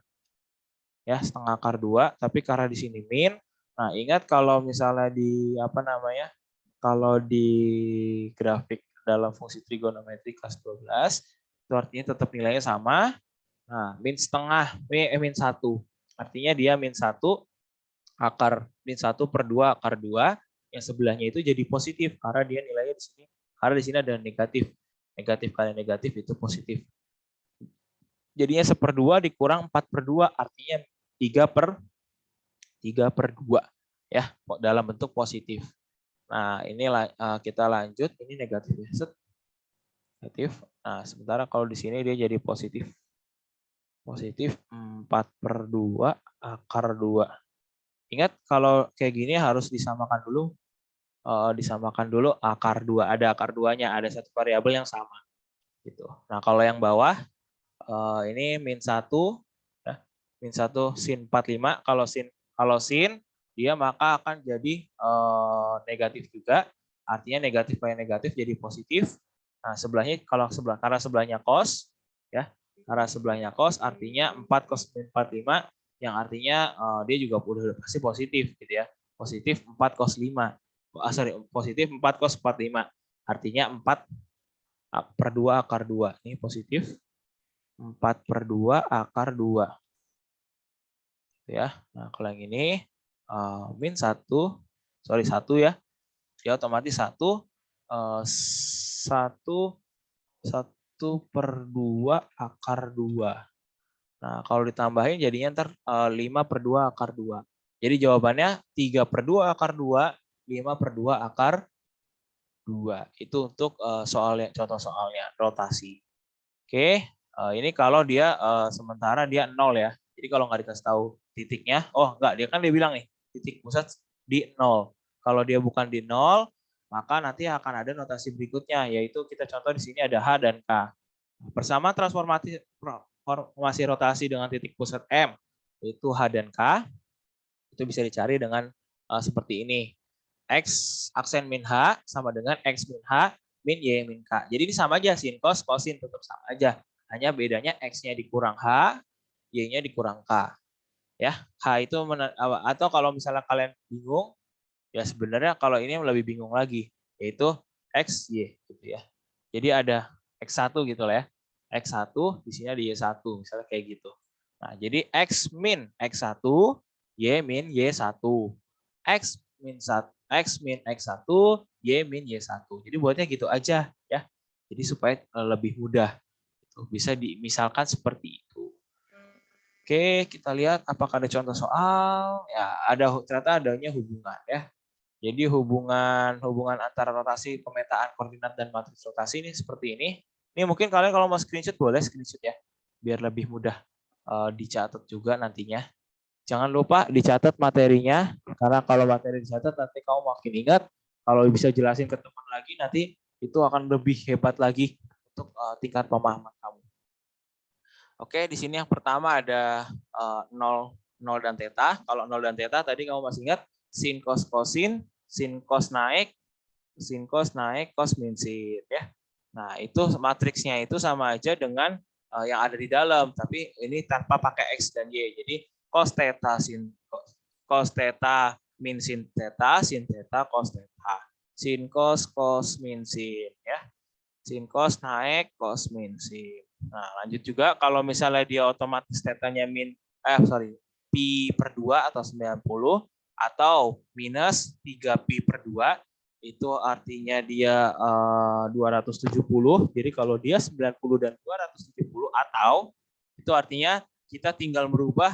Ya, setengah akar 2, tapi karena di sini min. Nah, ingat kalau misalnya di apa namanya? Kalau di grafik dalam fungsi trigonometri kelas 12, itu artinya tetap nilainya sama. Nah, min setengah, min 1. Artinya dia min 1 akar min 1/2 akar 2, yang sebelahnya itu jadi positif karena dia nilainya di sini. Karena di sini ada negatif. Negatif kali negatif itu positif. Jadinya 1/2 dikurang 4/2, artinya 3/2 ya, dalam bentuk positif. Nah, ini kita lanjut, ini negatif ya. Negatif. Nah, sementara kalau di sini dia jadi positif. Positif 4/2 akar 2. Ingat kalau kayak gini harus disamakan dulu. Disamakan dulu akar 2. Ada akar 2-nya, ada satu variabel yang sama. Gitu. Nah, kalau yang bawah ini min 1 ya, min 1 sin 45. Kalau sin dia maka akan jadi negatif juga. Artinya negatif kali negatif jadi positif. Nah, sebelahnya karena sebelahnya cos ya. Karena sebelahnya cos artinya 4 cos min 45 yang artinya dia juga udah pasti positif gitu ya. Positif 4 cos 5. Positif 4 cos 45. Artinya 4/2 akar 2. Ini positif 4/2 akar 2. Ya. Nah, kalau yang ini min 1 ya. Dia otomatis 1/2 akar 2. Nah, kalau ditambahin jadinya ntar 5/2 akar 2. Jadi jawabannya 3/2 akar 2, 5/2 akar 2. Itu untuk contoh soalnya, rotasi. Oke, ini kalau dia sementara dia 0 ya. Jadi kalau nggak dikasih tahu titiknya, dia bilang nih, titik pusat di 0. Kalau dia bukan di 0, maka nanti akan ada notasi berikutnya, yaitu kita contoh di sini ada H dan K. Bersama transformasi rotasi dengan titik pusat M, yaitu H dan K, itu bisa dicari dengan seperti ini. X aksen min H sama dengan X min H min Y min K. Jadi ini sama aja, sin cos, cosin tetap sama aja. Hanya bedanya X-nya dikurang H, Y-nya dikurang K. Ya, H itu atau kalau misalnya kalian bingung, ya sebenarnya kalau ini lebih bingung lagi, yaitu X, Y gitu ya. Jadi ada X1 gitu lah ya. X1 di sini ada Y1, misalnya kayak gitu. Nah, jadi X min X1, Y min Y1. X min X1, Y min Y1. Jadi buatnya gitu aja ya. Jadi supaya lebih mudah. Bisa dimisalkan seperti itu. Oke, kita lihat apakah ada contoh soal. Ya, ternyata adanya hubungan ya. Jadi hubungan antara rotasi, pemetaan koordinat dan matriks rotasi ini seperti ini. Ini mungkin kalian kalau mau screenshot boleh screenshot ya, biar lebih mudah dicatat juga nantinya. Jangan lupa dicatat materinya, karena kalau materi dicatat nanti kamu makin ingat. Kalau bisa jelasin ke teman lagi nanti itu akan lebih hebat lagi untuk tingkat pemahaman kamu. Oke, di sini yang pertama ada 0 dan theta. Kalau 0 dan theta tadi kamu masih ingat sin cos kosin, sin cos naik, cos min sin ya. Nah, itu matriksnya itu sama aja dengan yang ada di dalam, tapi ini tanpa pakai x dan y. Jadi cos theta cos theta min sin theta cos theta. Sin cos min sin ya. Sin cos naik cos min sin. Nah, lanjut juga kalau misalnya dia otomatis tetanya pi per 2 atau 90 atau minus 3 pi per 2 itu artinya dia 270. Jadi kalau dia 90 dan 270 atau itu artinya kita tinggal merubah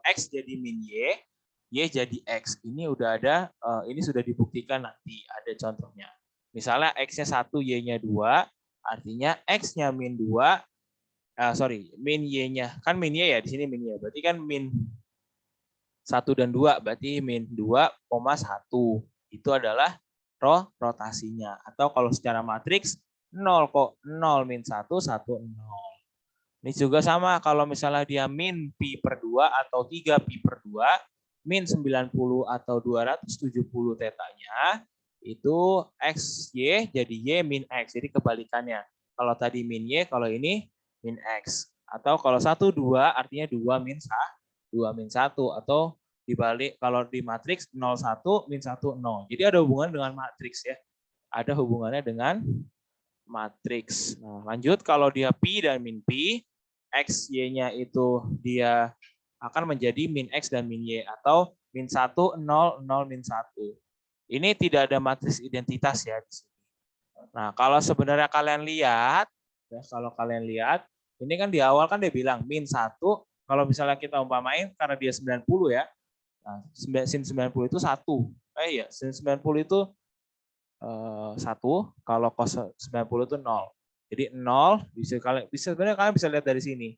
x jadi min y jadi x. Ini udah ada, ini sudah dibuktikan nanti ada contohnya. Misalnya x-nya 1, y-nya 2, artinya x-nya min 2, min y-nya. Kan min y ya, di sini min y. Berarti kan min 1 dan 2, berarti min 2,1. Itu adalah rotasinya. Atau kalau secara matriks, 0 min 1, 1, 0. Ini juga sama, kalau misalnya dia min pi per 2 atau 3 pi per 2, min 90 atau 270 tetanya, itu XY jadi Y min X. Jadi kebalikannya. Kalau tadi min Y, kalau ini min X. Atau kalau 1, 2 artinya 2 min 1. Atau dibalik kalau di matriks 0, 1, min 1, 0. Jadi ada hubungan dengan matriks ya. Ada hubungannya dengan matriks. Nah, lanjut kalau dia pi dan min pi, X, Y-nya itu dia akan menjadi min X dan min Y. Atau min 1, 0, 0, min 1. Ini tidak ada matriks identitas ya di sini. Nah, kalau sebenarnya kalian lihat, ya, ini kan di awal kan dia bilang min 1, kalau misalnya kita umpamain karena dia 90 ya. Nah, sin 90 itu 1. Iya, sin 90 itu 1, kalau cos 90 itu 0. Jadi 0 sebenarnya kalian bisa lihat dari sini.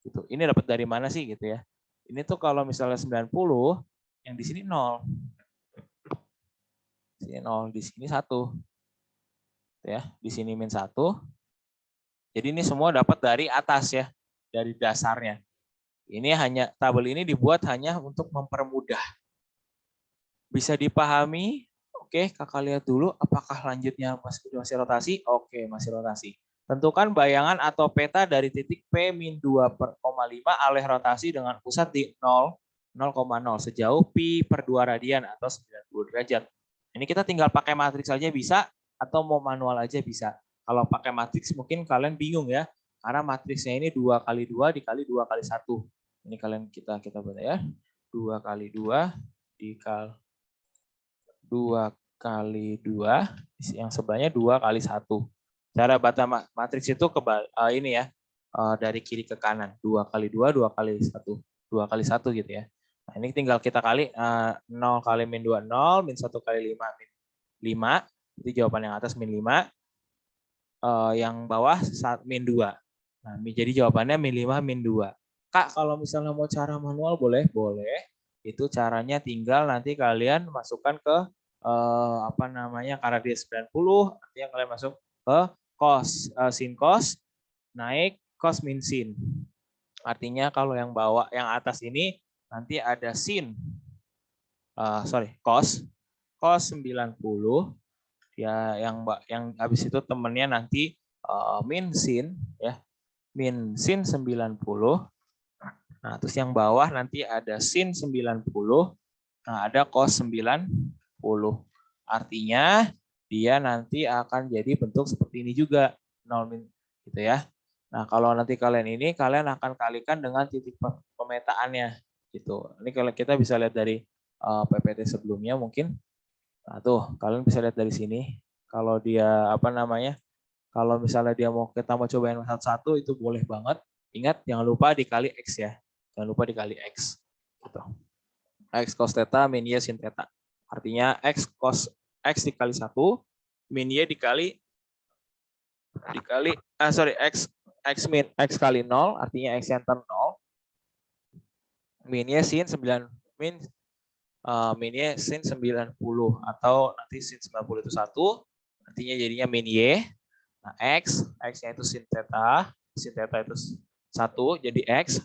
Gitu. Ini dapat dari mana sih gitu ya. Ini tuh kalau misalnya 90 yang di sini 0. Sini 0, di sini 1. Ya, di sini min 1. Jadi ini semua dapat dari atas ya, dari dasarnya. Ini hanya tabel ini dibuat hanya untuk mempermudah. Bisa dipahami? Oke, Kakak lihat dulu apakah lanjutnya masih rotasi? Oke, masih rotasi. Tentukan bayangan atau peta dari titik P min 2,5 alih rotasi dengan pusat di 0,0 sejauh pi per 2 radian atau 90 derajat. Ini kita tinggal pakai matriks saja bisa atau mau manual aja bisa. Kalau pakai matriks mungkin kalian bingung ya, karena matriksnya ini 2 kali 2 dikali 2 kali 1. Ini kalian kita buat ya. 2 kali 2 dikali 2 kali 2 yang sebelahnya 2 kali 1. Cara baca matriks itu ini ya, dari kiri ke kanan. 2 kali 2, 2 kali 1. 2 kali 1 gitu ya. Nah, ini tinggal kita kali 0 kali min 2, 0, min 1 kali 5, min 5. Itu jawaban yang atas min 5. Yang bawah min 2. Nah, jadi jawabannya min 5, min 2. Kak, kalau misalnya mau cara manual boleh? Boleh. Itu caranya tinggal nanti kalian masukkan ke karena dia 90, artinya kalian masuk ke cos, sin cos, naik cos min sin. Artinya kalau yang bawah, yang atas ini nanti ada sin, cos 90, ya yang habis itu temennya nanti min sin ya, min sin 90. Nah, terus yang bawah nanti ada sin 90. Nah, ada cos 90. Artinya dia nanti akan jadi bentuk seperti ini juga, 0 min gitu ya. Nah, kalau nanti kalian akan kalikan dengan titik pemetaannya gitu. Ini kalau kita bisa lihat dari PPT sebelumnya mungkin. Nah, tuh, kalian bisa lihat dari sini. Kalau dia kalau misalnya kita mau cobain satu-satu itu boleh banget. Ingat jangan lupa dikali X ya. Jangan lupa dikali X. Gitu. X cos theta min Y sin theta. Artinya X cos X dikali 1 min Y dikali X min X kali 0 artinya X center 0 min Y sin 9 min Y sin 90 atau nanti sin 90 itu 1 artinya jadinya min Y. Nah, X-nya itu sin theta itu 1 jadi X,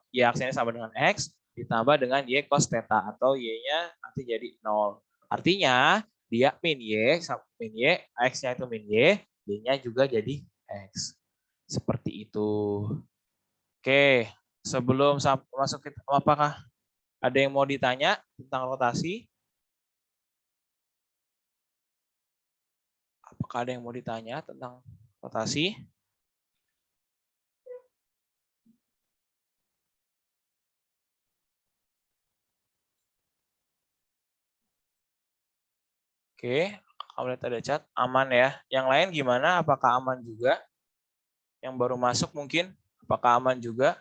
Y aksennya sama dengan X, ditambah dengan Y cos theta, atau Y-nya nanti jadi 0. Artinya, dia min Y, X-nya itu min Y, Y-nya juga jadi X. Seperti itu. Oke, sebelum masuk ke, apakah ada yang mau ditanya tentang rotasi? Apakah ada yang mau ditanya tentang rotasi? Oke, kamu lihat ada chat, aman ya. Yang lain gimana? Apakah aman juga? Yang baru masuk mungkin, apakah aman juga?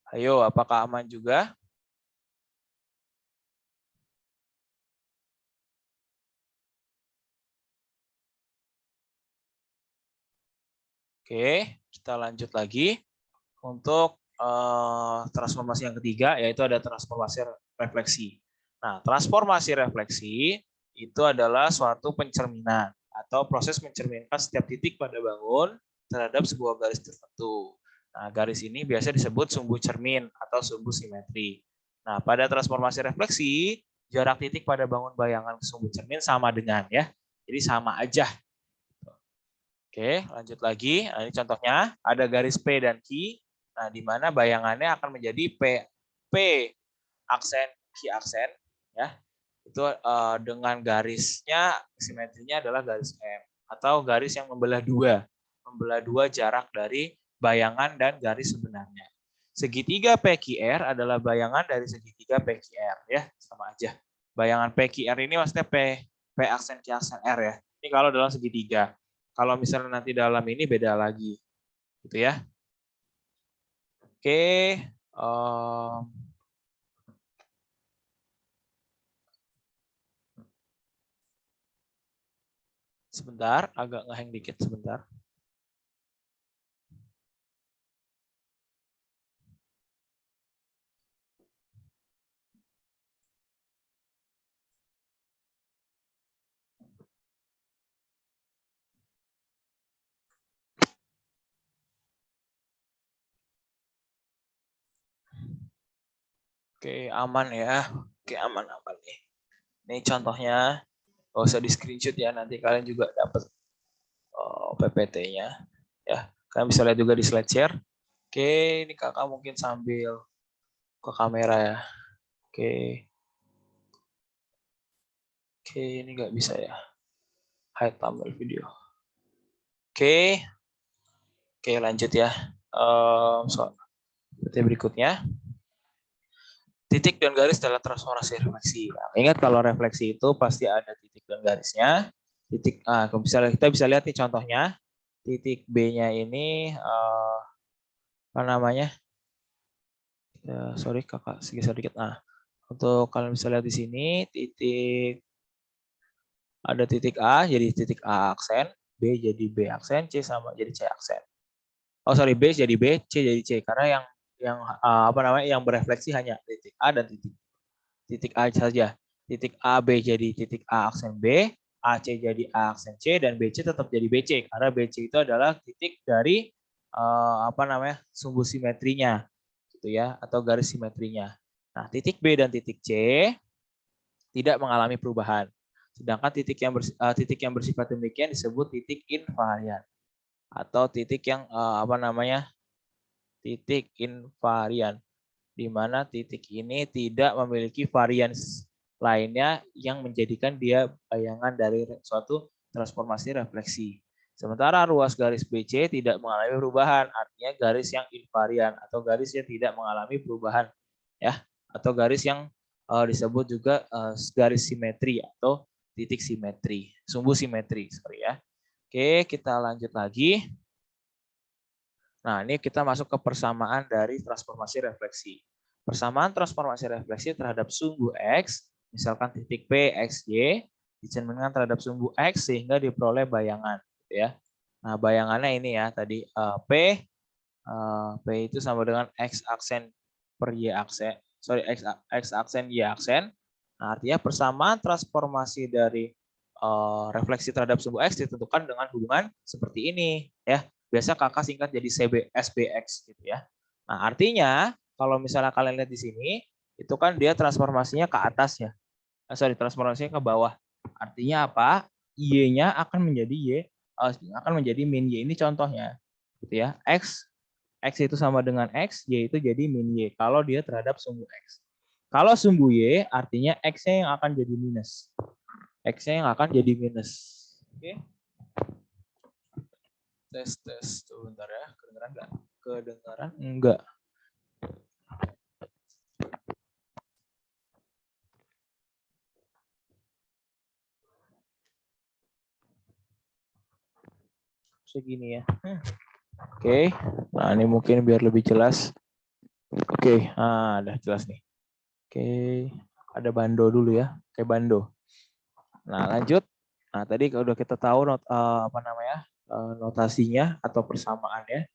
Ayo, apakah aman juga? Oke, kita lanjut lagi untuk transformasi yang ketiga, yaitu ada transformasi refleksi. Nah, transformasi refleksi itu adalah suatu pencerminan atau proses mencerminkan setiap titik pada bangun terhadap sebuah garis tertentu. Nah, garis ini biasa disebut sumbu cermin atau sumbu simetri. Nah, pada transformasi refleksi, jarak titik pada bangun bayangan ke sumbu cermin sama dengan ya. Jadi sama aja. Oke, lanjut lagi. Nah, ini contohnya ada garis P dan Q. Nah, di mana bayangannya akan menjadi P aksen Q aksen ya. Itu dengan garisnya simetrinya adalah garis M atau garis yang membelah dua jarak dari bayangan dan garis sebenarnya. Segitiga PQR adalah bayangan dari segitiga PQR ya, sama aja. Bayangan PQR ini maksudnya P aksen Q aksen R ya. Ini kalau dalam segitiga. Kalau misalnya nanti dalam ini beda lagi, gitu ya. Oke, sebentar, agak ngehang dikit sebentar. Oke, aman ya. Oke, aman nih. Ini contohnya, nggak usah di screenshot ya, nanti kalian juga dapat PPT-nya. Ya, kalian bisa lihat juga di slide share. Oke, ini kakak mungkin sambil ke kamera ya. Oke, ini nggak bisa ya. Hide thumbnail video. Oke, lanjut ya. Berikutnya. Titik dan garis dalam transformasi refleksi. Nah, ingat kalau refleksi itu pasti ada titik dan garisnya. Kita bisa lihat nih contohnya. Titik B-nya ini apa namanya? Ya, sorry kakak sedikit. Nah, untuk kalian bisa lihat di sini ada titik A jadi titik A aksen, B jadi B aksen, C sama jadi C aksen. Oh sorry, B jadi B, C jadi C karena yang berefleksi hanya titik A dan titik A saja. Titik A, B jadi titik A aksen B, AC jadi A aksen C, dan BC tetap jadi BC. Karena BC itu adalah titik dari sumbu simetrinya, gitu ya, atau garis simetrinya. Nah, titik B dan titik C tidak mengalami perubahan. Sedangkan titik yang bersifat demikian disebut titik invarian atau titik yang titik invarian, di mana titik ini tidak memiliki varians lainnya yang menjadikan dia bayangan dari suatu transformasi refleksi. Sementara ruas garis BC tidak mengalami perubahan, artinya garis yang invarian atau garis yang tidak mengalami perubahan, ya, atau garis yang disebut juga garis simetri atau titik simetri, sumbu simetri, sorry ya. Oke, kita lanjut lagi. Nah, ini kita masuk ke persamaan dari transformasi refleksi. Persamaan transformasi refleksi terhadap sumbu X, misalkan titik P, X, Y, dicerminkan terhadap sumbu X sehingga diperoleh bayangan. Ya. Nah, bayangannya ini ya, tadi P itu sama dengan X aksen per Y aksen, X aksen Y aksen. Nah, artinya persamaan transformasi dari refleksi terhadap sumbu X ditentukan dengan hubungan seperti ini. Ya. Biasa kakak singkat jadi SBX gitu ya. Nah, artinya kalau misalnya kalian lihat di sini, itu kan dia transformasinya ke atas ya. Transformasinya ke bawah. Artinya apa? Y-nya akan menjadi min Y. Ini contohnya. Gitu ya. X itu sama dengan X, Y itu jadi min Y. Kalau dia terhadap sumbu X. Kalau sumbu Y, artinya X-nya yang akan jadi minus. X-nya yang akan jadi minus. Oke. Tes. Tuh, bentar ya. Kedengeran nggak? Kedengeran? Enggak. Segini ya. Oke. Nah, ini mungkin biar lebih jelas. Oke. Nah, udah jelas nih. Oke. Ada bando dulu ya. Oke, bando. Nah, lanjut. Nah, tadi udah kita tahu notasinya atau persamaannya.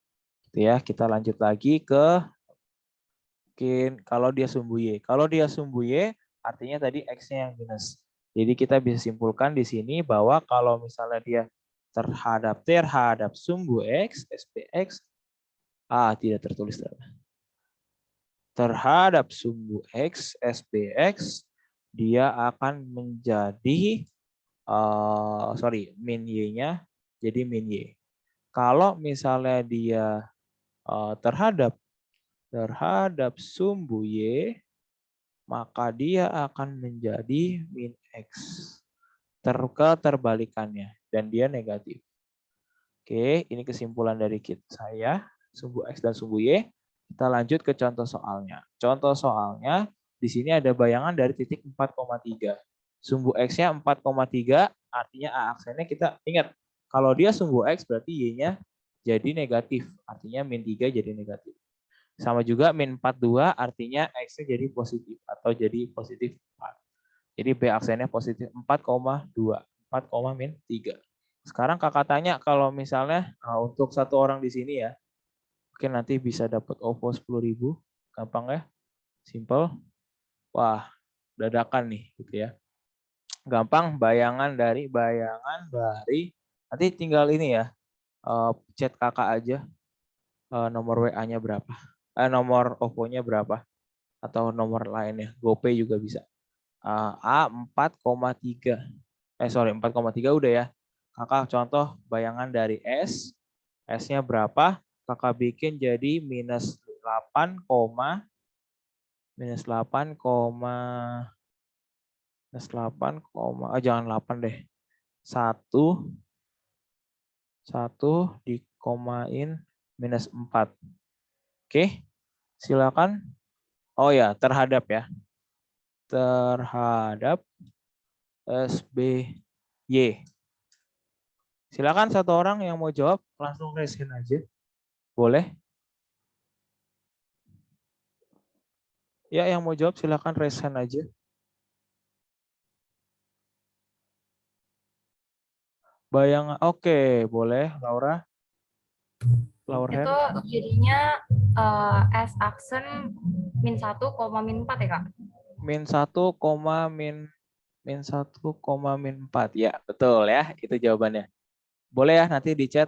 Gitu ya. Kita lanjut lagi ke mungkin kalau dia sumbu Y. Kalau dia sumbu Y, artinya tadi X-nya yang minus. Jadi kita bisa simpulkan di sini bahwa kalau misalnya dia terhadap sumbu X, SPX, tidak tertulis. Terhadap sumbu X, SPX, dia akan menjadi, min Y-nya jadi min Y. Kalau misalnya dia terhadap sumbu Y, maka dia akan menjadi min X. Keterbalikannya, dan dia negatif. Oke, ini kesimpulan dari saya, sumbu X dan sumbu Y. Kita lanjut ke contoh soalnya. Contoh soalnya, di sini ada bayangan dari titik 4,3. Sumbu X-nya 4,3, artinya A aksennya kita ingat, kalau dia sumbu X berarti Y-nya jadi negatif, artinya min 3 jadi negatif. Sama juga min 42 artinya X-nya jadi positif atau jadi positif 4. Jadi B aksennya positif 4,2. 4, min 3. Sekarang kakak tanya kalau misalnya untuk satu orang di sini ya, mungkin nanti bisa dapat OVO 10.000. Gampang ya? Simple. Wah, dadakan nih gitu ya. Gampang, bayangan dari nanti tinggal ini ya, chat kakak aja nomor WA-nya berapa. Nomor OVO-nya berapa atau nomor lainnya. GoPay juga bisa. A 4,3. 4,3 udah ya. Kakak contoh bayangan dari S. S-nya berapa? Kakak bikin jadi minus 8, jangan 8 deh. 1 dikomain minus 4. Oke, silakan. Oh ya, terhadap ya. Terhadap SBY. Silakan satu orang yang mau jawab langsung raise hand aja. Boleh? Ya, yang mau jawab silakan raise hand aja. Bayangan, oke, boleh, Laura. Lower hand. Itu jadinya S aksen min 1, min 4 ya, Kak? Min 1, min 4. Ya, betul ya. Itu jawabannya. Boleh ya nanti di chat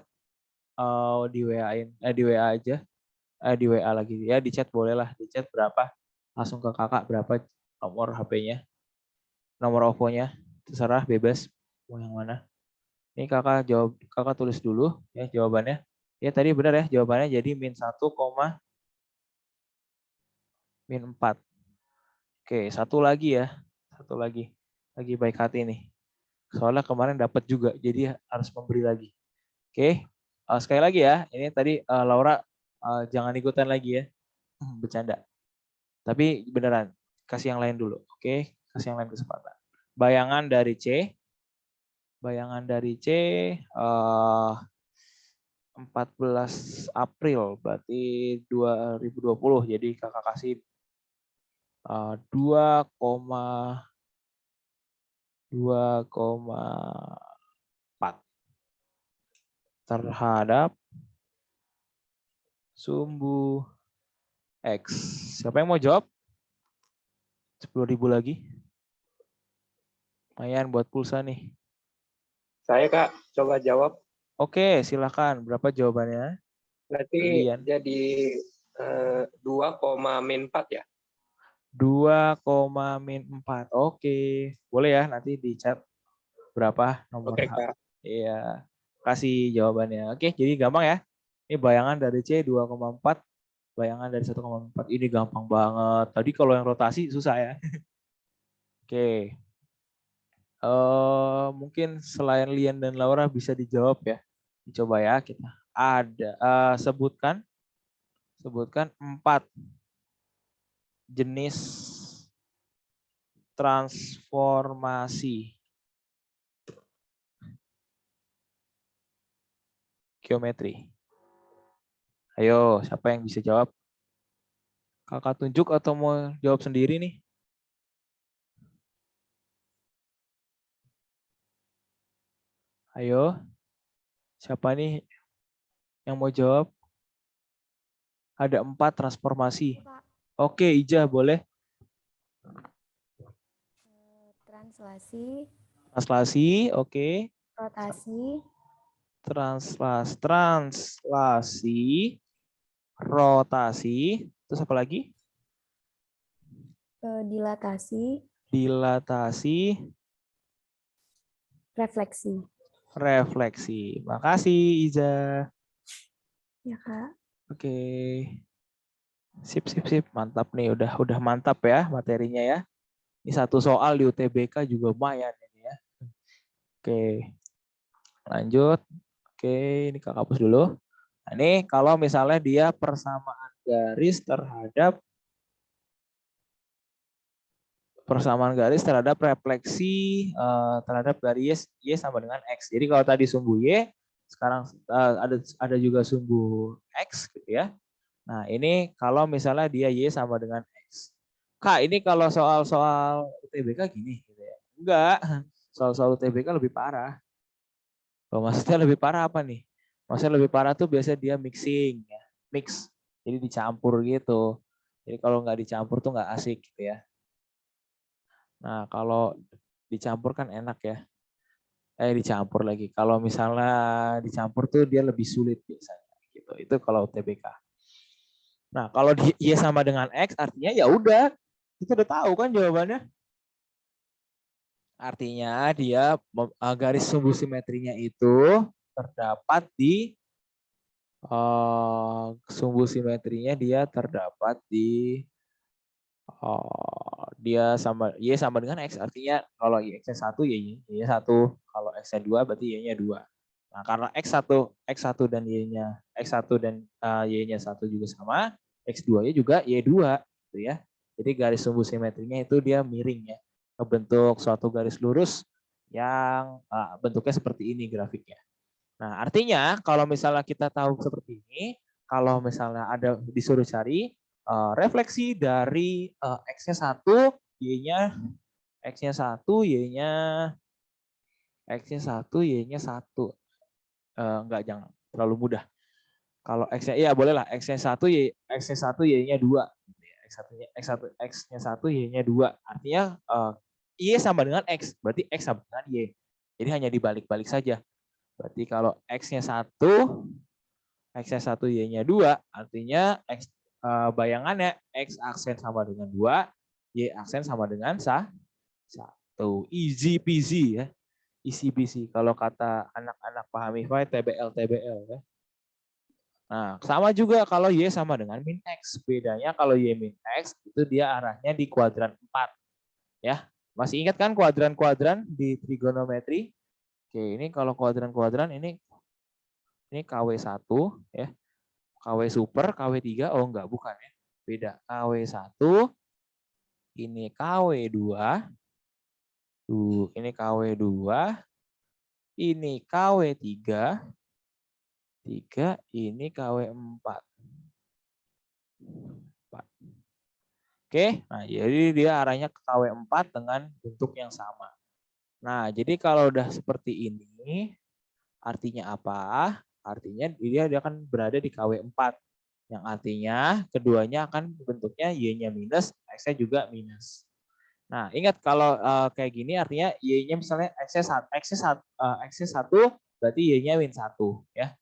di WA-in, di WA aja. Di WA lagi. Ya, di chat boleh lah. Di chat berapa? Langsung ke kakak berapa nomor HP-nya. Nomor OVO-nya. Terserah, bebas. Mau yang mana. Ini kakak tulis dulu ya jawabannya. Ya tadi benar ya jawabannya jadi min 1, min 4. Oke, satu lagi ya. Satu lagi. Lagi baik hati nih. Soalnya kemarin dapat juga, jadi harus memberi lagi. Oke, sekali lagi ya. Ini tadi Laura jangan ikutan lagi ya. Bercanda. Tapi beneran, kasih yang lain dulu. Oke, kasih yang lain kesempatan. Bayangan dari C 14 April berarti 2020. Jadi kakak kasih 2,4 terhadap sumbu X. Siapa yang mau jawab? 10.000 lagi. Lumayan buat pulsa nih. Saya, Kak, coba jawab. Oke, silakan. Berapa jawabannya? Berarti Lian. jadi 2,-4 ya? 2,-4. Oke. Boleh ya nanti di chat berapa nomor Oke, H. Kak. Iya. Kasih jawabannya. Oke, jadi gampang ya. Ini bayangan dari C 2,4, bayangan dari 1,4. Ini gampang banget. Tadi kalau yang rotasi susah ya. Oke. Mungkin selain Lian dan Laura bisa dijawab ya. Dicoba ya kita. Ada sebutkan 4 jenis transformasi geometri. Ayo, siapa yang bisa jawab? Kakak tunjuk atau mau jawab sendiri nih? Ayo, siapa nih yang mau jawab? Ada 4 transformasi. Kak. Oke, Ija boleh. Translasi, Translasi, oke. rotasi, Translasi, rotasi. Terus apa lagi? dilatasi, Dilatasi, refleksi. refleksi. Makasih, Iza. Ya, Kak. Oke. Sip. Mantap nih, udah mantap ya materinya ya. Ini satu soal di UTBK juga lumayan ini ya. Oke. Lanjut. Oke, ini Kak hapus dulu. Nah, ini kalau misalnya dia persamaan garis terhadap refleksi terhadap garis Y sama dengan X. Jadi kalau tadi sumbu Y, sekarang ada juga sumbu X gitu ya. Nah, ini kalau misalnya dia Y sama dengan X. Kak, ini kalau soal-soal UTBK gini gitu ya. Enggak, soal-soal UTBK lebih parah. Oh, maksudnya lebih parah apa nih? Maksudnya lebih parah tuh biasanya dia mixing ya. Mix. Jadi dicampur gitu. Jadi kalau nggak dicampur tuh nggak asik gitu ya. Nah, kalau dicampur kan enak ya. Dicampur lagi. Kalau misalnya dicampur tuh dia lebih sulit biasanya gitu. Itu kalau UTBK. Nah, kalau Y sama dengan X artinya ya udah, kita udah tahu kan jawabannya. Artinya dia garis sumbu simetrinya itu terdapat di sumbu simetrinya dia terdapat di dia sama Y sama dengan X, artinya kalau X-nya 1 Y-nya 1, kalau X-nya 2 berarti Y-nya 2. Nah, karena X1 dan Y-nya X1 dan Y-nya 1 juga sama, X2-nya juga Y2 gitu ya. Jadi garis sumbu simetrinya itu dia miring ya, membentuk suatu garis lurus yang bentuknya seperti ini grafiknya. Nah, artinya kalau misalnya kita tahu seperti ini, kalau misalnya ada disuruh cari refleksi dari X-nya 1, Y-nya X-nya 1, Y-nya X-nya 1, Y-nya 1. Enggak, jangan terlalu mudah. Kalau X-nya iya boleh lah, X-nya 1, Y-nya 2. X-nya 1, Y-nya 2. Artinya Y sama dengan X, berarti X sama dengan Y. Jadi hanya dibalik-balik saja. Berarti kalau X-nya 1, X-nya 1, Y-nya 2, artinya bayangannya X aksen sama dengan 2, Y aksen sama dengan 1. Easy peasy ya. Easy peasy. Kalau kata anak-anak paham IPA, TBL ya. Nah, sama juga kalau Y sama dengan min X. Bedanya kalau Y min X, itu dia arahnya di kuadran 4. Ya, masih ingat kan kuadran-kuadran di trigonometri? Oke, ini kalau kuadran-kuadran ini KW1 ya. KW super, KW3, oh enggak, bukan ya. Beda. KW1, ini KW2, ini KW2, ini KW3, ini KW4. Oke, nah jadi dia arahnya ke KW4 dengan bentuk yang sama. Nah, jadi kalau udah seperti ini, artinya apa? Artinya dia akan berada di KW4. Yang artinya keduanya akan bentuknya Y-nya minus, X-nya juga minus. Nah, ingat kalau kayak gini artinya Y-nya misalnya X-nya 1, berarti Y-nya min 1 ya.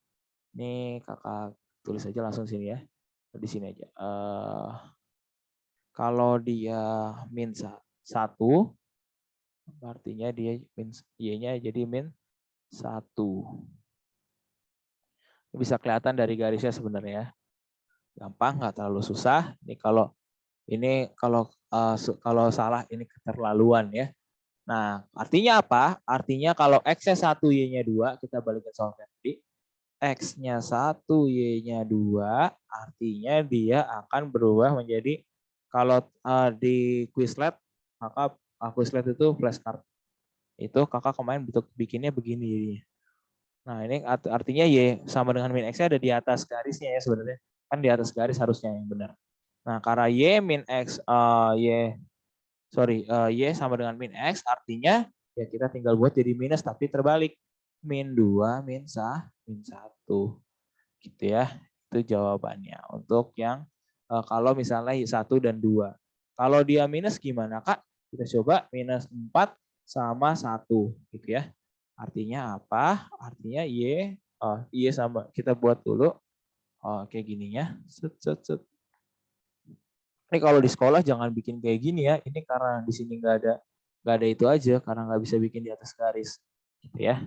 Ini kakak tulis aja langsung sini ya. Di sini aja. Kalau dia min 1, artinya dia Y-nya jadi min 1. Bisa kelihatan dari garisnya sebenarnya. Gampang, nggak terlalu susah. Ini kalau salah ini keterlaluan ya. Nah, artinya apa? Artinya kalau X-nya 1, Y-nya 2, kita balikin soal tadi. X-nya 1, Y-nya 2, artinya dia akan berubah menjadi, kalau di Quizlet, maka Quizlet itu flashcard. Itu kakak kemarin bikinnya begini jadinya. Nah, ini artinya Y sama dengan min X-nya ada di atas garisnya ya sebenarnya. Kan di atas garis harusnya yang benar. Nah, karena Y min X, Y sama dengan min X, artinya ya kita tinggal buat jadi minus tapi terbalik. Min 2, min 1. Gitu ya. Itu jawabannya. Untuk yang kalau misalnya 1 dan 2. Kalau dia minus gimana, Kak? Kita coba minus 4 sama 1. Gitu ya. Artinya apa? Artinya Y sama, kita buat dulu kayak gininya. Ini kalau di sekolah jangan bikin kayak gini ya. Ini karena di sini nggak ada itu aja, karena nggak bisa bikin di atas garis, gitu ya.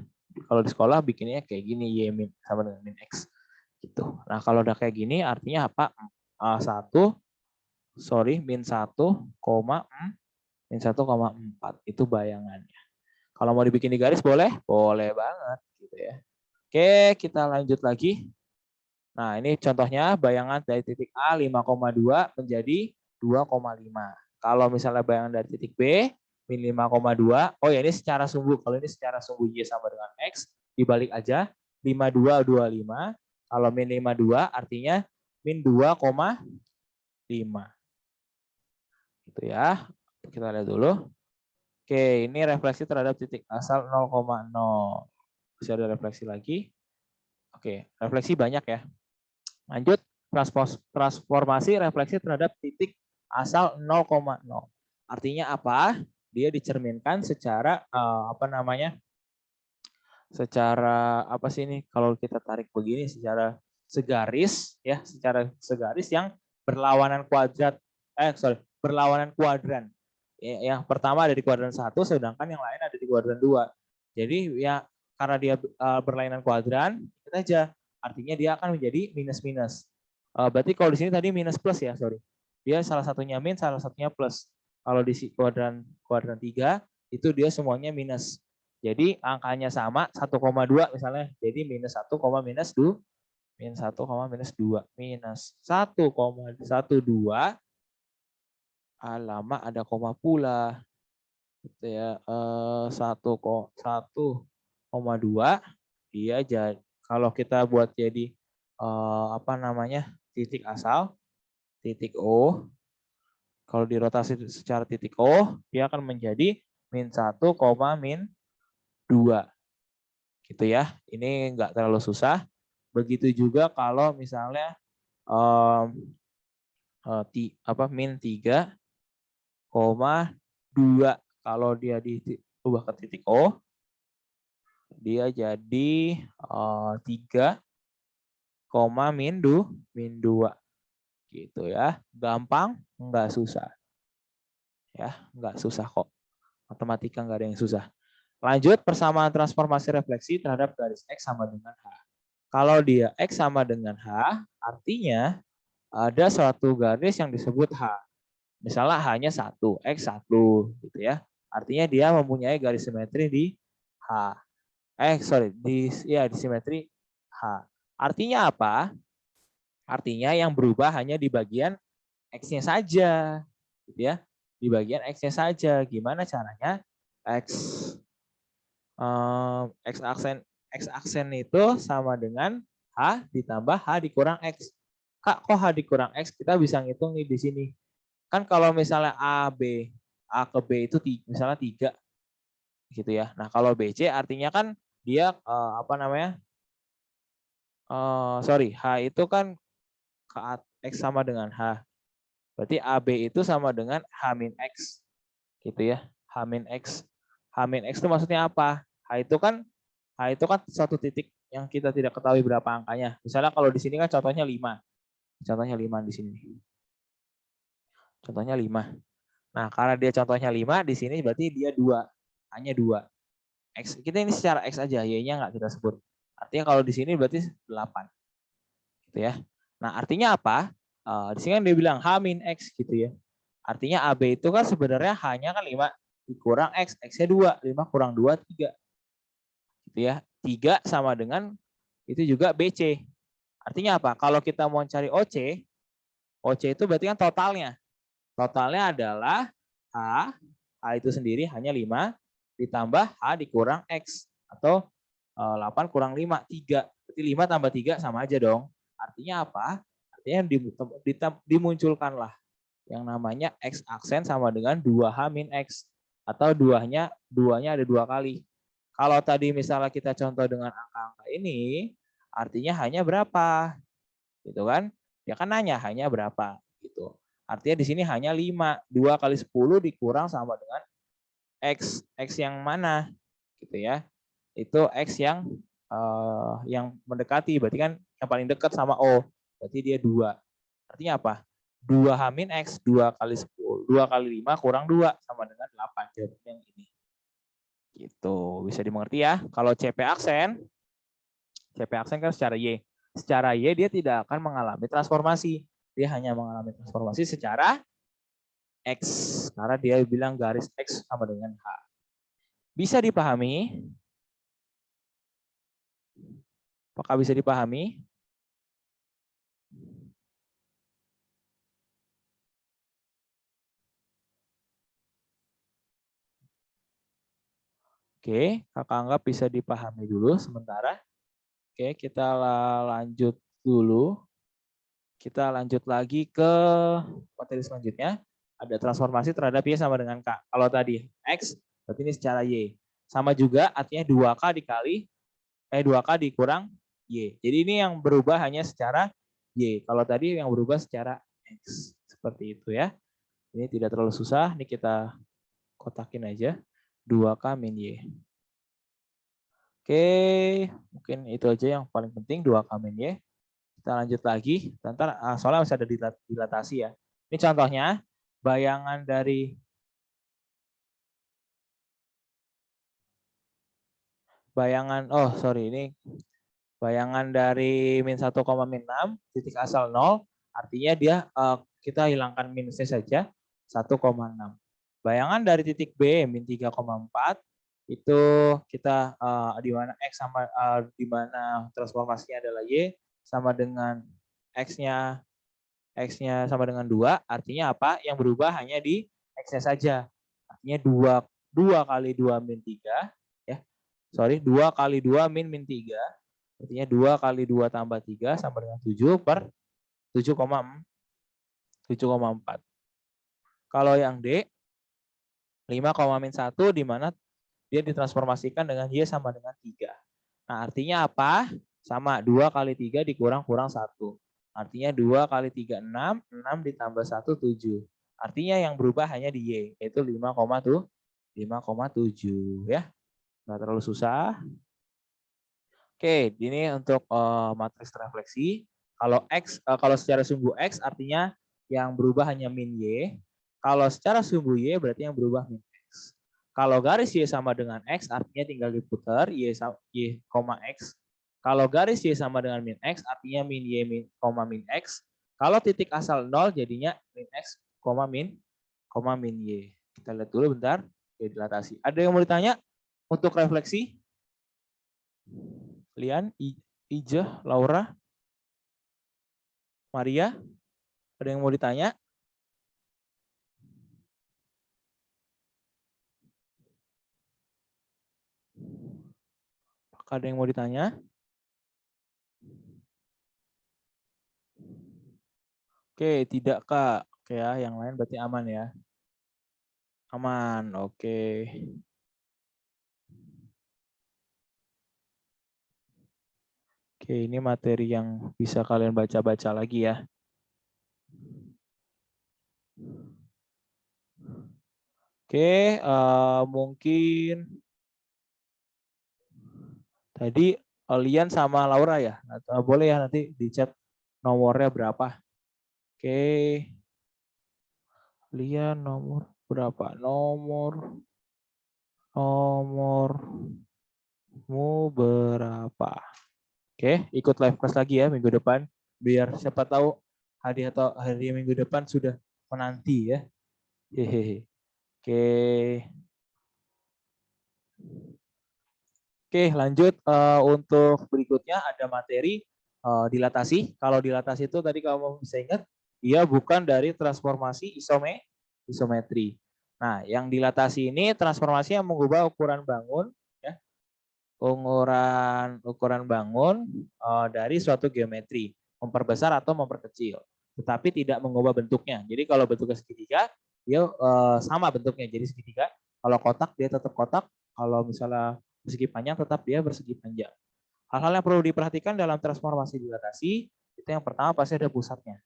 Kalau di sekolah bikinnya kayak gini, Y min sama dengan min X, gitu. Nah kalau udah kayak gini, artinya apa? Min 1,4 itu bayangannya. Kalau mau dibikin di garis boleh banget, gitu ya. Oke, kita lanjut lagi. Nah, ini contohnya bayangan dari titik A 5,2 menjadi 2,5. Kalau misalnya bayangan dari titik B min 5,2, oh ya ini secara sumbu. Kalau ini secara sumbu Y sama dengan X, dibalik aja 5225. Kalau min 52 artinya min 2,5. Gitu ya. Kita lihat dulu. Oke, ini refleksi terhadap titik asal 0,0. Bisa ada refleksi lagi. Oke, refleksi banyak ya. Lanjut, transformasi refleksi terhadap titik asal 0,0. Artinya apa? Dia dicerminkan secara secara apa sih ini? Kalau kita tarik begini secara segaris ya, secara segaris yang berlawanan berlawanan kuadran. Yang pertama ada di kuadran 1, sedangkan yang lain ada di kuadran 2. Jadi ya karena dia berlainan kuadran, kita aja. Artinya dia akan menjadi minus-minus. Berarti kalau di sini tadi minus plus ya, sorry. Dia salah satunya min, salah satunya plus. Kalau di kuadran 3 itu dia semuanya minus. Jadi angkanya sama 1,2 misalnya. Jadi minus 1, minus 2. Min 1, minus 2. Minus 1,12. Lama ada koma pula. Gitu ya. 1,2 dia jadi, kalau kita buat jadi titik asal, titik O. Kalau dirotasi secara titik O, dia akan menjadi min 1, min 2. Gitu ya. Ini enggak terlalu susah. Begitu juga kalau misalnya min 3, 2. Kalau dia diubah ke titik O, dia jadi 3, min 2. Gitu ya. Gampang, enggak susah. Ya, enggak susah kok. Matematika enggak ada yang susah. Lanjut, persamaan transformasi refleksi terhadap garis X sama dengan H. Kalau dia X sama dengan H, artinya ada suatu garis yang disebut H. Misalnya H-nya 1, X 1, gitu ya. Artinya dia mempunyai garis simetri di H. Di simetri H. Artinya apa? Artinya yang berubah hanya di bagian X-nya saja, gitu ya. Di bagian X-nya saja. Gimana caranya? X aksen itu sama dengan H ditambah H dikurang X. Kak, kok H dikurang X? Kita bisa ngitung nih di sini. Kan kalau misalnya A ke B itu misalnya 3 gitu ya. Nah, kalau BC artinya kan dia H itu kan X sama dengan H. Berarti AB itu sama dengan H min X. Gitu ya. H min X. H min X itu maksudnya apa? H itu kan H itu kan satu titik yang kita tidak ketahui berapa angkanya. Misalnya kalau di sini kan contohnya 5. Contohnya 5 di sini. Contohnya 5. Nah, karena dia contohnya 5, di sini berarti dia 2. Hanya 2. X, kita ini secara X aja, Y-nya nggak kita sebut. Artinya kalau di sini berarti 8. Gitu ya. Nah, artinya apa? Di sini kan dia bilang H min X gitu ya. Artinya AB itu kan sebenarnya hanya kan 5 dikurang X. X-nya 2. 5 kurang 2, 3. Gitu ya. 3 sama dengan itu juga BC. Artinya apa? Kalau kita mau cari OC, OC itu berarti kan totalnya. Totalnya adalah H itu sendiri hanya 5 ditambah H dikurang X. Atau 8 kurang 5, 3. Berarti 5 tambah 3 sama aja dong. Artinya apa? Artinya dimunculkanlah yang namanya X aksen sama dengan 2H min X. Atau duanya ada 2 kali. Kalau tadi misalnya kita contoh dengan angka-angka ini, artinya hanya berapa? Gitu kan? Dia kan nanya hanya berapa gitu. Artinya di sini hanya 5. 2 kali 10 dikurang sama dengan X. X yang mana? Gitu ya. Itu X yang mendekati. Berarti kan yang paling dekat sama O. Berarti dia 2. Artinya apa? 2H min X. 2 kali 10. 2 kali 5 kurang 2 sama dengan 8. Jawabannya yang ini. Gitu. Bisa dimengerti ya. Kalau CP aksen kan secara Y. Secara Y dia tidak akan mengalami transformasi. Dia hanya mengalami transformasi secara X. Karena dia bilang garis X sama dengan H. Bisa dipahami? Apakah bisa dipahami? Oke, kakak anggap bisa dipahami dulu sementara. Oke, kita lanjut dulu. Kita lanjut lagi ke materi selanjutnya. Ada transformasi terhadap Y sama dengan K. Kalau tadi X, berarti ini secara Y. Sama juga artinya 2K dikali, 2K dikurang Y. Jadi ini yang berubah hanya secara Y. Kalau tadi yang berubah secara X. Seperti itu ya. Ini tidak terlalu susah. Ini kita kotakin aja. 2K min Y. Oke, mungkin itu aja yang paling penting 2K min Y. Kita lanjut lagi. Ntar soalnya masih ada dilatasi ya. Ini contohnya bayangan dari ini bayangan dari min 1, min 6 titik asal 0 artinya dia kita hilangkan minusnya saja 1,6. Bayangan dari titik B min 3,4 itu kita di mana X sama di mana transformasinya adalah Y sama dengan X-nya sama dengan 2, artinya apa? Yang berubah hanya di X-nya saja. Artinya 2 kali 2 min 3 ya. 2 kali 2 min 3. Artinya 2 kali 2 tambah 3 sama dengan 7 per 7,4. Kalau yang D 5, min 1 di mana dia ditransformasikan dengan Y sama dengan 3. Nah, artinya apa? Sama 2 kali 3 dikurang-kurang 1. Artinya 2 kali 3, 6. 6 ditambah 1, 7. Artinya yang berubah hanya di Y, yaitu 5,7 ya. Nggak terlalu susah. Oke, ini untuk matriks refleksi. Kalau secara sumbu X artinya yang berubah hanya min Y. Kalau secara sumbu Y berarti yang berubah min X. Kalau garis Y sama dengan X artinya tinggal diputar Y, X. Kalau garis Y sama dengan min X artinya min Y min X. Kalau titik asal 0 jadinya min X, min Y. Kita lihat dulu bentar. Oke, dilatasi. Ada yang mau ditanya untuk refleksi? Lian, Ijah, Laura, Maria, ada yang mau ditanya? Apakah ada yang mau ditanya? Oke, tidak Kak. Oke ya, yang lain berarti aman ya. Aman, oke. Oke, ini materi yang bisa kalian baca-baca lagi ya. Oke, mungkin Tadi Lian sama Laura ya. Boleh ya nanti di chat nomornya berapa. Oke. Lian nomor berapa? Nomormu berapa? Oke, ikut live class lagi ya minggu depan. Biar siapa tahu hari minggu depan sudah menanti ya. Hehehe. Oke. Oke, lanjut untuk berikutnya ada materi dilatasi. Kalau dilatasi itu tadi kamu bisa ingat, dia bukan dari transformasi isometri. Nah, yang dilatasi ini transformasi yang mengubah ukuran bangun, ya, ukuran bangun dari suatu geometri, memperbesar atau memperkecil, tetapi tidak mengubah bentuknya. Jadi kalau bentuknya segitiga, dia sama bentuknya, jadi segitiga. Kalau kotak dia tetap kotak. Kalau misalnya persegi panjang tetap dia bersegi panjang. Hal-hal yang perlu diperhatikan dalam transformasi dilatasi itu yang pertama pasti ada pusatnya.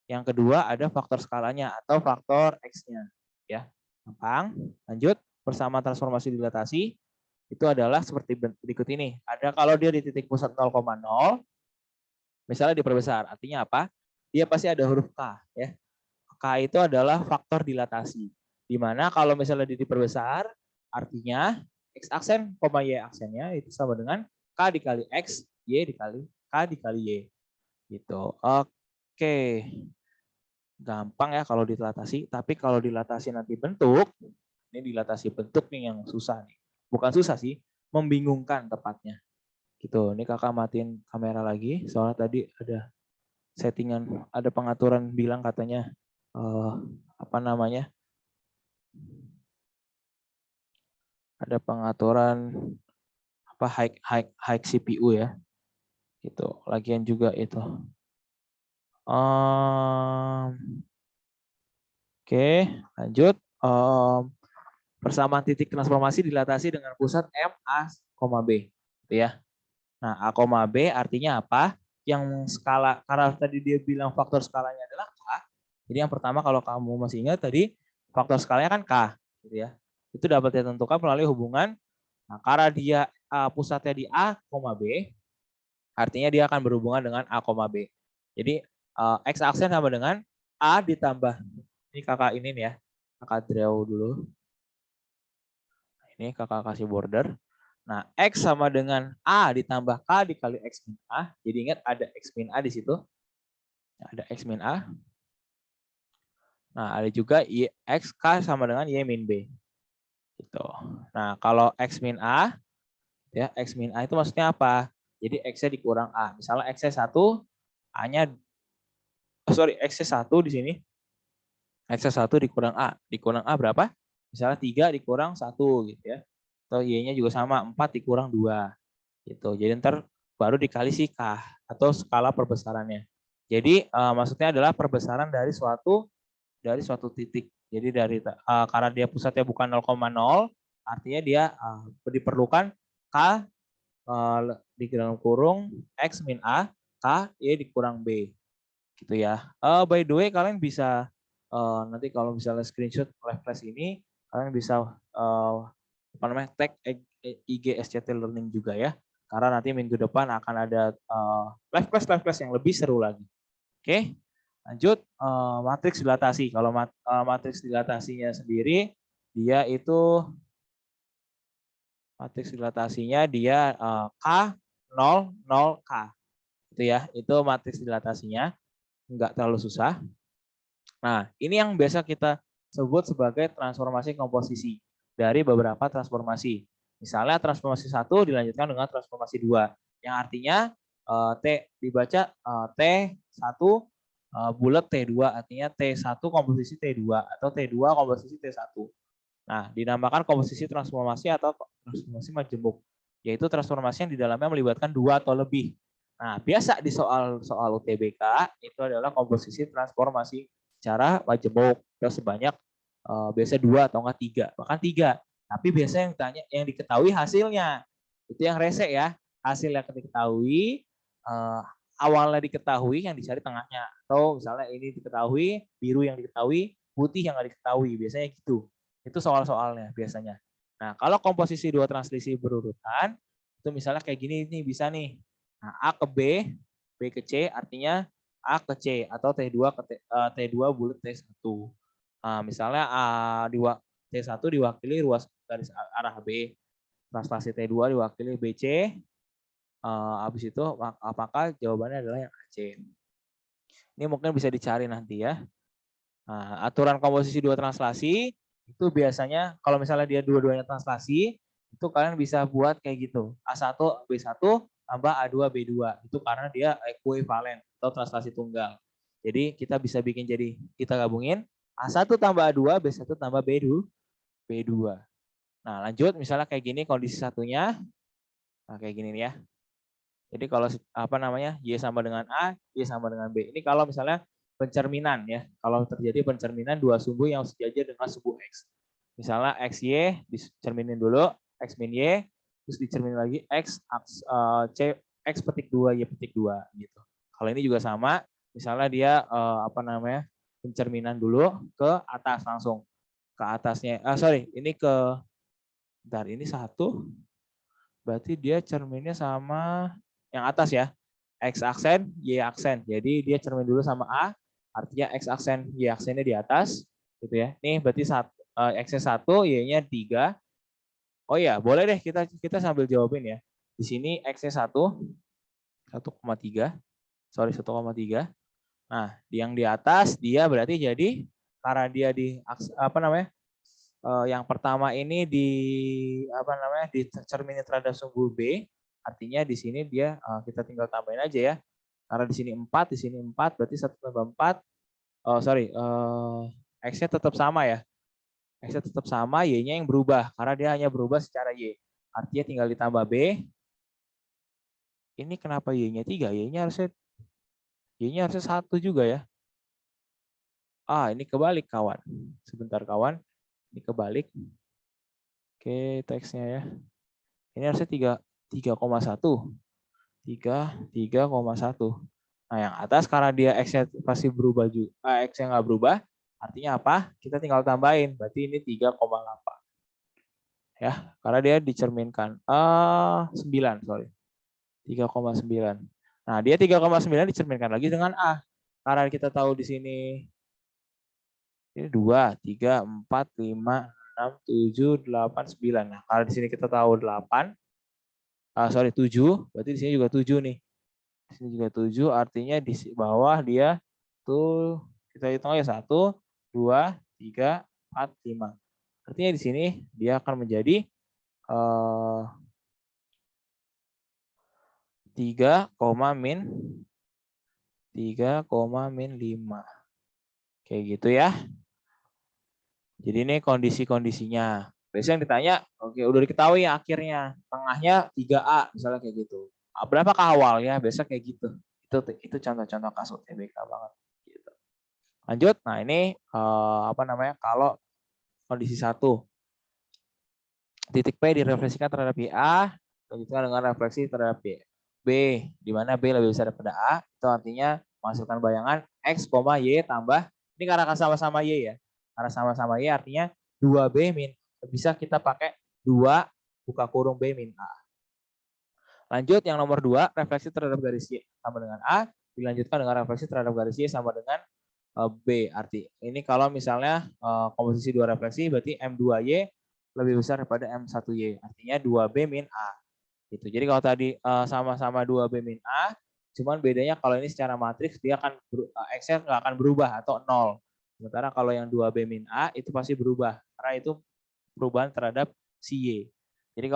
Yang kedua ada faktor skalanya atau faktor X-nya. Ya, gampang. Lanjut bersama transformasi dilatasi itu adalah seperti berikut ini. Ada kalau dia di titik pusat 0,0, misalnya diperbesar, artinya apa? Dia pasti ada huruf K. Ya. K itu adalah faktor dilatasi. Dimana kalau misalnya diperbesar, artinya X aksen, Y aksennya itu sama dengan K dikali X, Y dikali K dikali Y. Gitu. Oke. Gampang ya kalau dilatasi, tapi kalau dilatasi nanti bentuk, ini dilatasi bentuk nih yang susah nih. Bukan susah sih, membingungkan tepatnya. Gitu. Ini kakak matiin kamera lagi, soalnya tadi ada settingan, ada pengaturan bilang katanya apa namanya? Ada pengaturan apa high CPU ya. Gitu. Lagian juga itu. Oke, lanjut. Persamaan titik transformasi dilatasi dengan pusat M, A, B. Gitu ya. Nah, A, B artinya apa? Yang skala, karena tadi dia bilang faktor skalanya adalah K. Jadi yang pertama kalau kamu masih ingat tadi, faktor skalanya kan K. Gitu ya. Itu dapat ditentukan melalui hubungan. Nah, karena dia pusatnya di A, B, artinya dia akan berhubungan dengan A, B. Jadi X aksen sama dengan A ditambah, ini kakak ini nih ya, kakak draw dulu. Ini kakak kasih border. Nah, X sama dengan A ditambah K dikali X min A. Jadi ingat ada X min A di situ. Ada X min A. Nah, ada juga Y, X, K sama dengan Y min B. Gitu. Nah, kalau X min A, ya X min A itu maksudnya apa? Jadi X-nya dikurang A. Misalnya X-nya 1, A-nya, X-nya 1 di sini. X-nya 1 dikurang A. Dikurang A berapa? Misalnya 3 dikurang 1 gitu ya. Atau Y-nya juga sama, 4 dikurang 2. Gitu. Jadi ntar baru dikali si K atau skala perbesarannya. Jadi maksudnya adalah perbesaran dari suatu titik. Jadi karena dia pusatnya bukan 0,0, artinya dia diperlukan K di dalam kurung X min A, K Y dikurang B. Gitu ya. By the way, kalian bisa nanti kalau misalnya screenshot live class ini, kalian bisa tag IG SCT Learning juga ya. Karena nanti minggu depan akan ada live class yang lebih seru lagi. Oke, lanjut matriks dilatasi. Kalau matriks dilatasinya sendiri, dia itu matriks dilatasinya dia K0, 0K. Itu ya, itu matriks dilatasinya. Enggak terlalu susah. Nah, ini yang biasa kita sebut sebagai transformasi komposisi dari beberapa transformasi. Misalnya transformasi 1 dilanjutkan dengan transformasi 2, yang artinya T dibaca T1 bulat T2, artinya T1 komposisi T2 atau T2 komposisi T1. Nah, dinamakan komposisi transformasi atau transformasi majemuk, yaitu transformasi yang di dalamnya melibatkan 2 atau lebih. Nah, biasa di soal UTBK itu adalah komposisi transformasi secara majemuk sebanyak biasa 2 atau enggak 3, bahkan 3. Tapi biasa yang tanya yang diketahui hasilnya. Itu yang rese ya. Hasil yang diketahui awalnya diketahui yang dicari tengahnya, atau misalnya ini diketahui, biru yang diketahui, putih yang enggak diketahui. Biasanya gitu. Itu soal-soalnya biasanya. Nah, kalau komposisi 2 translisi berurutan Itu misalnya kayak gini nih bisa nih. Nah, A ke B, B ke C artinya A ke C atau T2 ke T2 bulat T1. Nah, misalnya T1 diwakili ruas garis arah B, translasi T2 diwakili BC. Habis itu apakah jawabannya adalah yang AC. Ini mungkin bisa dicari nanti ya. Nah, aturan komposisi dua translasi itu biasanya kalau misalnya dia dua-duanya translasi, itu kalian bisa buat kayak gitu. A1 B1 tambah A2 B2. Itu karena dia ekuivalen atau translasi tunggal. Jadi kita bisa bikin jadi kita gabungin A1 tambah A2 B1 tambah B2. Nah, lanjut misalnya kayak gini kondisi satunya. Nah, kayak gini nih ya. Jadi kalau apa namanya Y sama dengan A, Y sama dengan B. Ini kalau misalnya pencerminan ya. Kalau terjadi pencerminan dua sumbu yang sejajar dengan sumbu X. Misalnya XY dicerminin dulu, X min Y, terus dicerminin lagi X petik 2, Y petik 2 gitu. Kalau ini juga sama, misalnya dia apa namanya pencerminan dulu ke atas langsung. Ke atasnya, ini ke, bentar ini 1, berarti dia cerminnya sama yang atas ya. X aksen, Y aksen. Jadi dia cermin dulu sama A, artinya X aksen, Y aksennya di atas, gitu ya. Nih berarti X-nya 1, Y-nya 3. Oh ya, boleh deh kita sambil jawabin ya. Di sini X-nya 1,3. Sorry, 1,3. Nah, yang di atas dia berarti jadi karena dia di apa namanya? Yang pertama ini dicerminin terhadap sumbu B. Artinya di sini dia kita tinggal tambahin aja ya. Karena di sini 4, di sini 4, berarti 1 tambah 4. X-nya tetap sama ya. X-nya tetap sama, Y-nya yang berubah. Karena dia hanya berubah secara Y. Artinya tinggal ditambah B. Ini kenapa Y-nya 3? Y-nya harusnya 1 juga ya. Ini kebalik kawan. Sebentar kawan. Ini kebalik. Oke, teksnya ya. Ini harusnya 3,1. 3,1. Nah, yang atas karena dia X-nya pasti berubah juga. X-nya nggak berubah, artinya apa? Kita tinggal tambahin. Berarti ini 3,8. Ya, karena dia dicerminkan 9, sorry. 3,9. Nah, dia 3,9 dicerminkan lagi dengan A. Karena kita tahu di sini ini 2, 3, 4, 5, 6, 7, 8, 9. Nah, kalau di sini kita tahu 8, 7, berarti di sini juga 7 nih. Di sini juga 7, artinya di bawah dia tuh kita hitung aja 1, 2, 3, 4, 5. Artinya di sini dia akan menjadi 3,-5. Kayak gitu ya. Jadi ini kondisi-kondisinya. Biasanya yang ditanya, oke udah diketahui ya akhirnya. Tengahnya 3A misalnya kayak gitu. Berapakah awalnya? Biasa kayak gitu. Itu contoh-contoh kasus TBK banget. Gitu. Lanjut. Nah ini kalau kondisi 1. Titik P direfleksikan terhadap A, lanjutkan dengan refleksi terhadap B, di mana B lebih besar daripada A, itu artinya masukkan bayangan X, Y tambah, ini karena sama-sama Y ya, karena sama-sama Y artinya 2B min, bisa kita pakai 2 buka kurung B min A. Lanjut yang nomor 2, refleksi terhadap garis Y sama dengan A, dilanjutkan dengan refleksi terhadap garis Y sama dengan B. Arti ini kalau misalnya komposisi 2 refleksi berarti M2Y lebih besar daripada M1Y. Artinya 2B min A. Gitu. Jadi kalau tadi sama-sama 2B min A, cuman bedanya kalau ini secara matriks dia akan X-nya nggak akan berubah atau 0. Sementara kalau yang 2B min A itu pasti berubah karena itu perubahan terhadap si Y. Jadi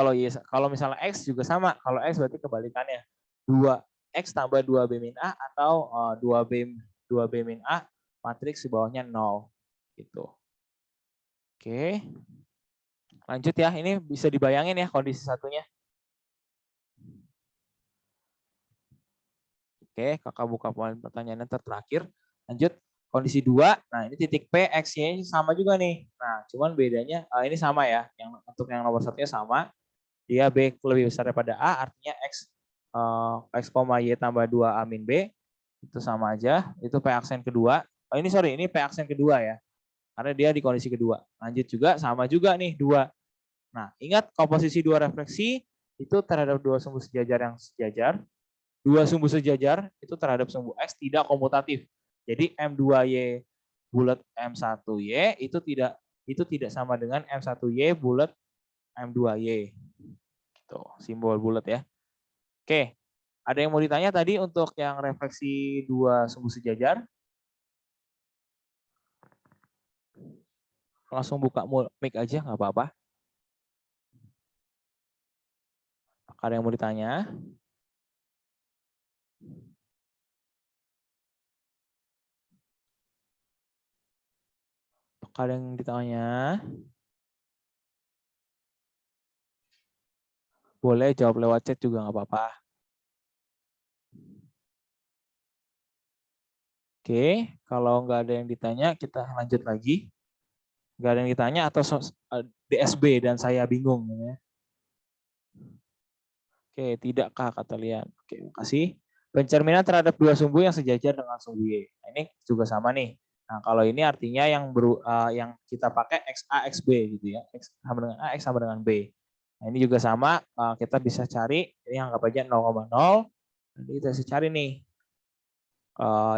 kalau misalnya X juga sama, kalau X berarti kebalikannya. 2X tambah 2B min A atau 2B min A, matriks di bawahnya 0. Gitu. Oke. Lanjut ya, ini bisa dibayangin ya kondisi satunya. Oke, kakak buka pertanyaan terakhir. Lanjut, kondisi 2. Nah, ini titik P, X, Y sama juga nih. Nah, cuman bedanya, ini sama ya. Untuk yang nomor satunya sama. Dia B lebih besar daripada A, artinya X, Y tambah 2A min B. Itu sama aja. Itu P aksen kedua. Ini P aksen kedua ya. Karena dia di kondisi kedua. Lanjut juga, sama juga nih, 2. Nah, ingat komposisi 2 refleksi, itu terhadap dua sumbu sejajar yang sejajar. Dua sumbu sejajar itu terhadap sumbu X tidak komutatif. Jadi M2Y bulat M1Y itu tidak sama dengan M1Y bulat M2Y. Gitu, simbol bulat ya. Oke, ada yang mau ditanya tadi untuk yang refleksi dua sumbu sejajar? Langsung buka mic aja, nggak apa-apa. Ada yang mau ditanya? Ada yang ditanya? Boleh jawab lewat chat juga nggak apa-apa. Oke, kalau nggak ada yang ditanya, kita lanjut lagi. Nggak ada yang ditanya atau DSB dan saya bingung. Ya. Oke, tidakkah kata Lian? Oke, makasih. Pencerminan terhadap dua sumbu yang sejajar dengan sumbu Y. Nah, ini juga sama nih. Nah, kalau ini artinya yang kita pakai XA, XB gitu ya. X sama dengan A, X sama dengan B. Nah, ini juga sama, kita bisa cari, ini anggap aja 0,0. Nanti kita bisa cari nih.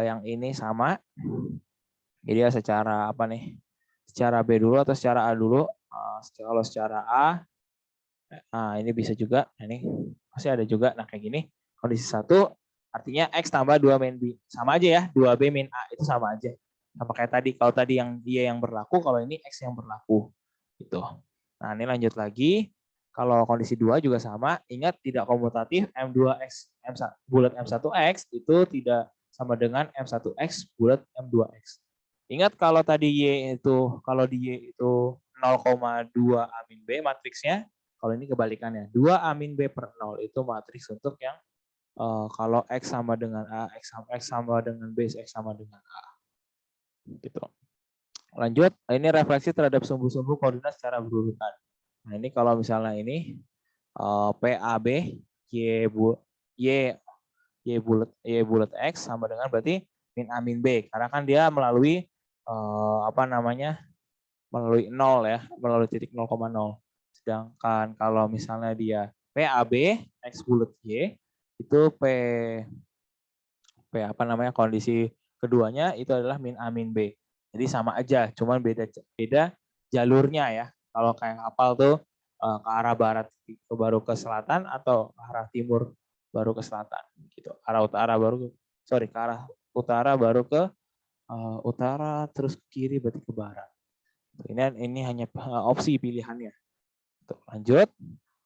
Yang ini sama. Jadi ya secara apa nih? Secara B dulu atau secara A dulu? Kalau secara A, nah ini bisa juga. Nah, ini masih ada juga. Nah kayak gini. Kondisi 1 artinya X tambah 2 min B. Sama aja ya. 2B min A itu sama aja. Sama kayak tadi. Kalau tadi yang Y yang berlaku, kalau ini X yang berlaku. Gitu. Nah ini lanjut lagi. Kalau kondisi 2 juga sama. Ingat tidak komutatif M2X bulat M1X itu tidak sama dengan M1X bulat M2X. Ingat kalau tadi Y itu, kalau di Y itu 0,2 A min B matriksnya, kalau ini kebalikannya. 2 A min B per 0 itu matriks untuk yang kalau X sama dengan A, X sama dengan B, X sama dengan A. Gitu. Lanjut, ini refleksi terhadap sumbu-sumbu koordinat secara berurutan. Nah ini kalau misalnya ini PAB Y bulat X sama dengan berarti min A min B. Karena kan dia melalui melalui 0 ya, melalui titik 0,0. Sedangkan kalau misalnya dia PAB X bulat Y itu kondisi keduanya itu adalah min A min B. Jadi sama aja, cuman beda jalurnya ya. Kalau kayak kapal tuh ke arah barat baru ke selatan atau ke arah timur baru ke selatan gitu. Arah utara ke arah utara baru ke utara terus ke kiri berarti ke barat. Ini hanya opsi pilihannya. Tuh, lanjut.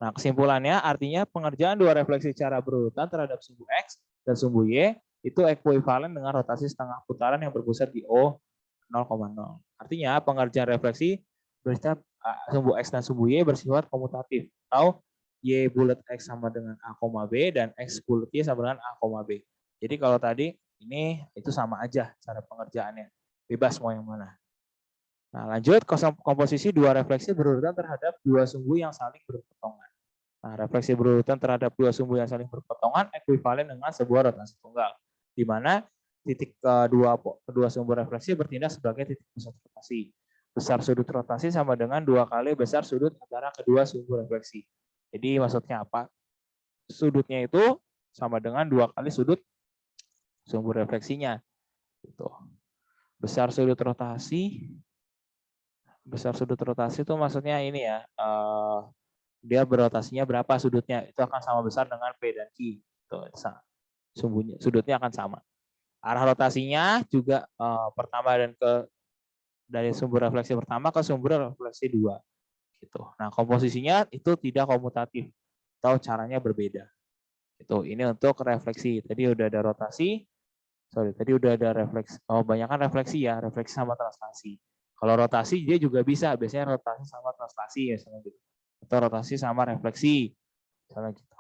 Nah, kesimpulannya artinya pengerjaan dua refleksi secara berurutan terhadap sumbu X dan sumbu Y itu ekuivalen dengan rotasi setengah putaran yang berpusat di O 0,0. Artinya pengerjaan refleksi bersifat sumbu X dan sumbu Y bersifat komutatif atau Y bulat X sama dengan A, B dan X bulat Y sama dengan A, B. Jadi kalau tadi ini itu sama aja cara pengerjaannya. Bebas mau yang mana. Nah, lanjut komposisi dua refleksi berurutan terhadap dua sumbu yang saling berpotongan. Nah, refleksi berurutan terhadap dua sumbu yang saling berpotongan ekuivalen dengan sebuah rotasi tunggal, di mana titik kedua sumbu refleksi bertindak sebagai titik pusat rotasi. Besar sudut rotasi sama dengan 2 kali besar sudut antara kedua sumbu refleksi. Jadi maksudnya apa? Sudutnya itu sama dengan 2 kali sudut sumbu refleksinya. Gitu. Besar sudut rotasi itu maksudnya ini ya, dia berotasinya berapa sudutnya, itu akan sama besar dengan P dan Q. Sudutnya akan sama. Arah rotasinya juga pertama dan dari sumber refleksi pertama ke sumber refleksi 2. Gitu. Nah, komposisinya itu tidak komutatif atau caranya berbeda. Itu ini untuk refleksi. Tadi udah ada rotasi. Tadi udah ada refleksi. Banyakan refleksi ya, refleksi sama translasi. Kalau rotasi dia juga bisa, biasanya rotasi sama translasi misalnya gitu. Atau rotasi sama refleksi. Misalnya gitu.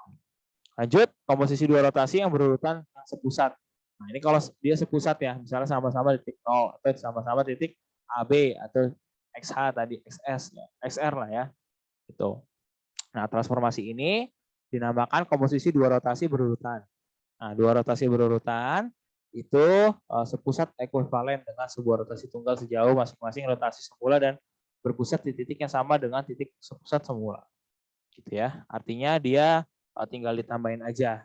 Lanjut, komposisi dua rotasi yang berurutan sepusat. Nah, ini kalau dia sepusat ya, misalnya sama-sama titik 0 atau sama-sama titik AB atau XH tadi, XS, ya, XR lah ya. Gitu. Nah, transformasi ini dinamakan komposisi dua rotasi berurutan. Nah, dua rotasi berurutan itu sepusat ekuivalen dengan sebuah rotasi tunggal sejauh masing-masing rotasi semula dan berpusat di titik yang sama dengan titik sepusat semula. Gitu ya. Artinya dia tinggal ditambahin aja.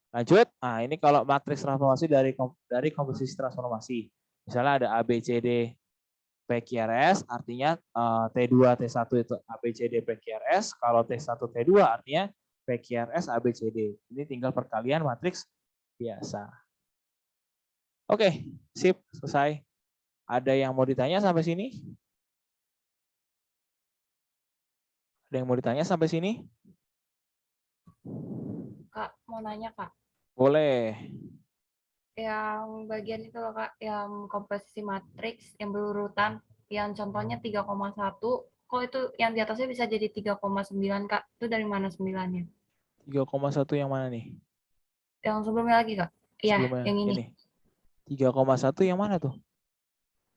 Lanjut. Nah, ini kalau matriks transformasi dari komposisi transformasi. Misalnya ada A, B, C, D, PQRS, artinya T2, T1 itu A, B, C, D, PQRS. Kalau T1, T2 artinya PQRS, A, B, C, D. Ini tinggal perkalian matriks biasa. Oke, sip, selesai. Ada yang mau ditanya sampai sini? Ada yang mau ditanya sampai sini? Kak, mau nanya Kak. Boleh. Yang bagian itu loh Kak, yang komposisi matriks yang berurutan, yang contohnya 3,1, kok itu yang di atasnya bisa jadi 3,9 Kak? Itu dari mana 9-nya? 3,1 yang mana nih? Yang sebelumnya lagi Kak? Iya, Sebelumnya yang ini. 3,1 yang mana tuh?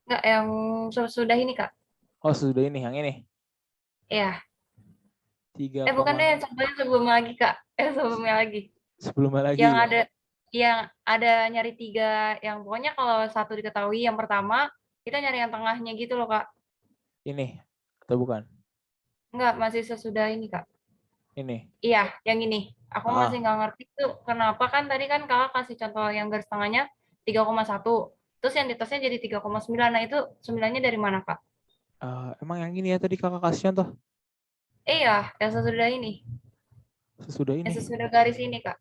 Enggak, yang sudah ini Kak. Oh, sudah ini, yang ini. Iya. 3, Bukan deh, contohnya sebelumnya lagi Kak. Sebelumnya lagi. sebelumnya lagi. Yang ada nyari 3, yang pokoknya kalau 1 diketahui yang pertama, kita nyari yang tengahnya gitu loh Kak. Ini atau bukan? Enggak, masih sesudah ini Kak. Ini. Iya, yang ini. Aku masih nggak ngerti tuh kenapa kan tadi kan Kakak kasih contoh yang garis tengahnya 3,1. Terus yang di atasnya jadi 3,9. Nah, itu 9-nya dari mana Kak? Emang yang ini ya tadi kakak kasih contoh? Iya, yang sesudah ini. Sesudah ini. Yang sesudah garis ini Kak.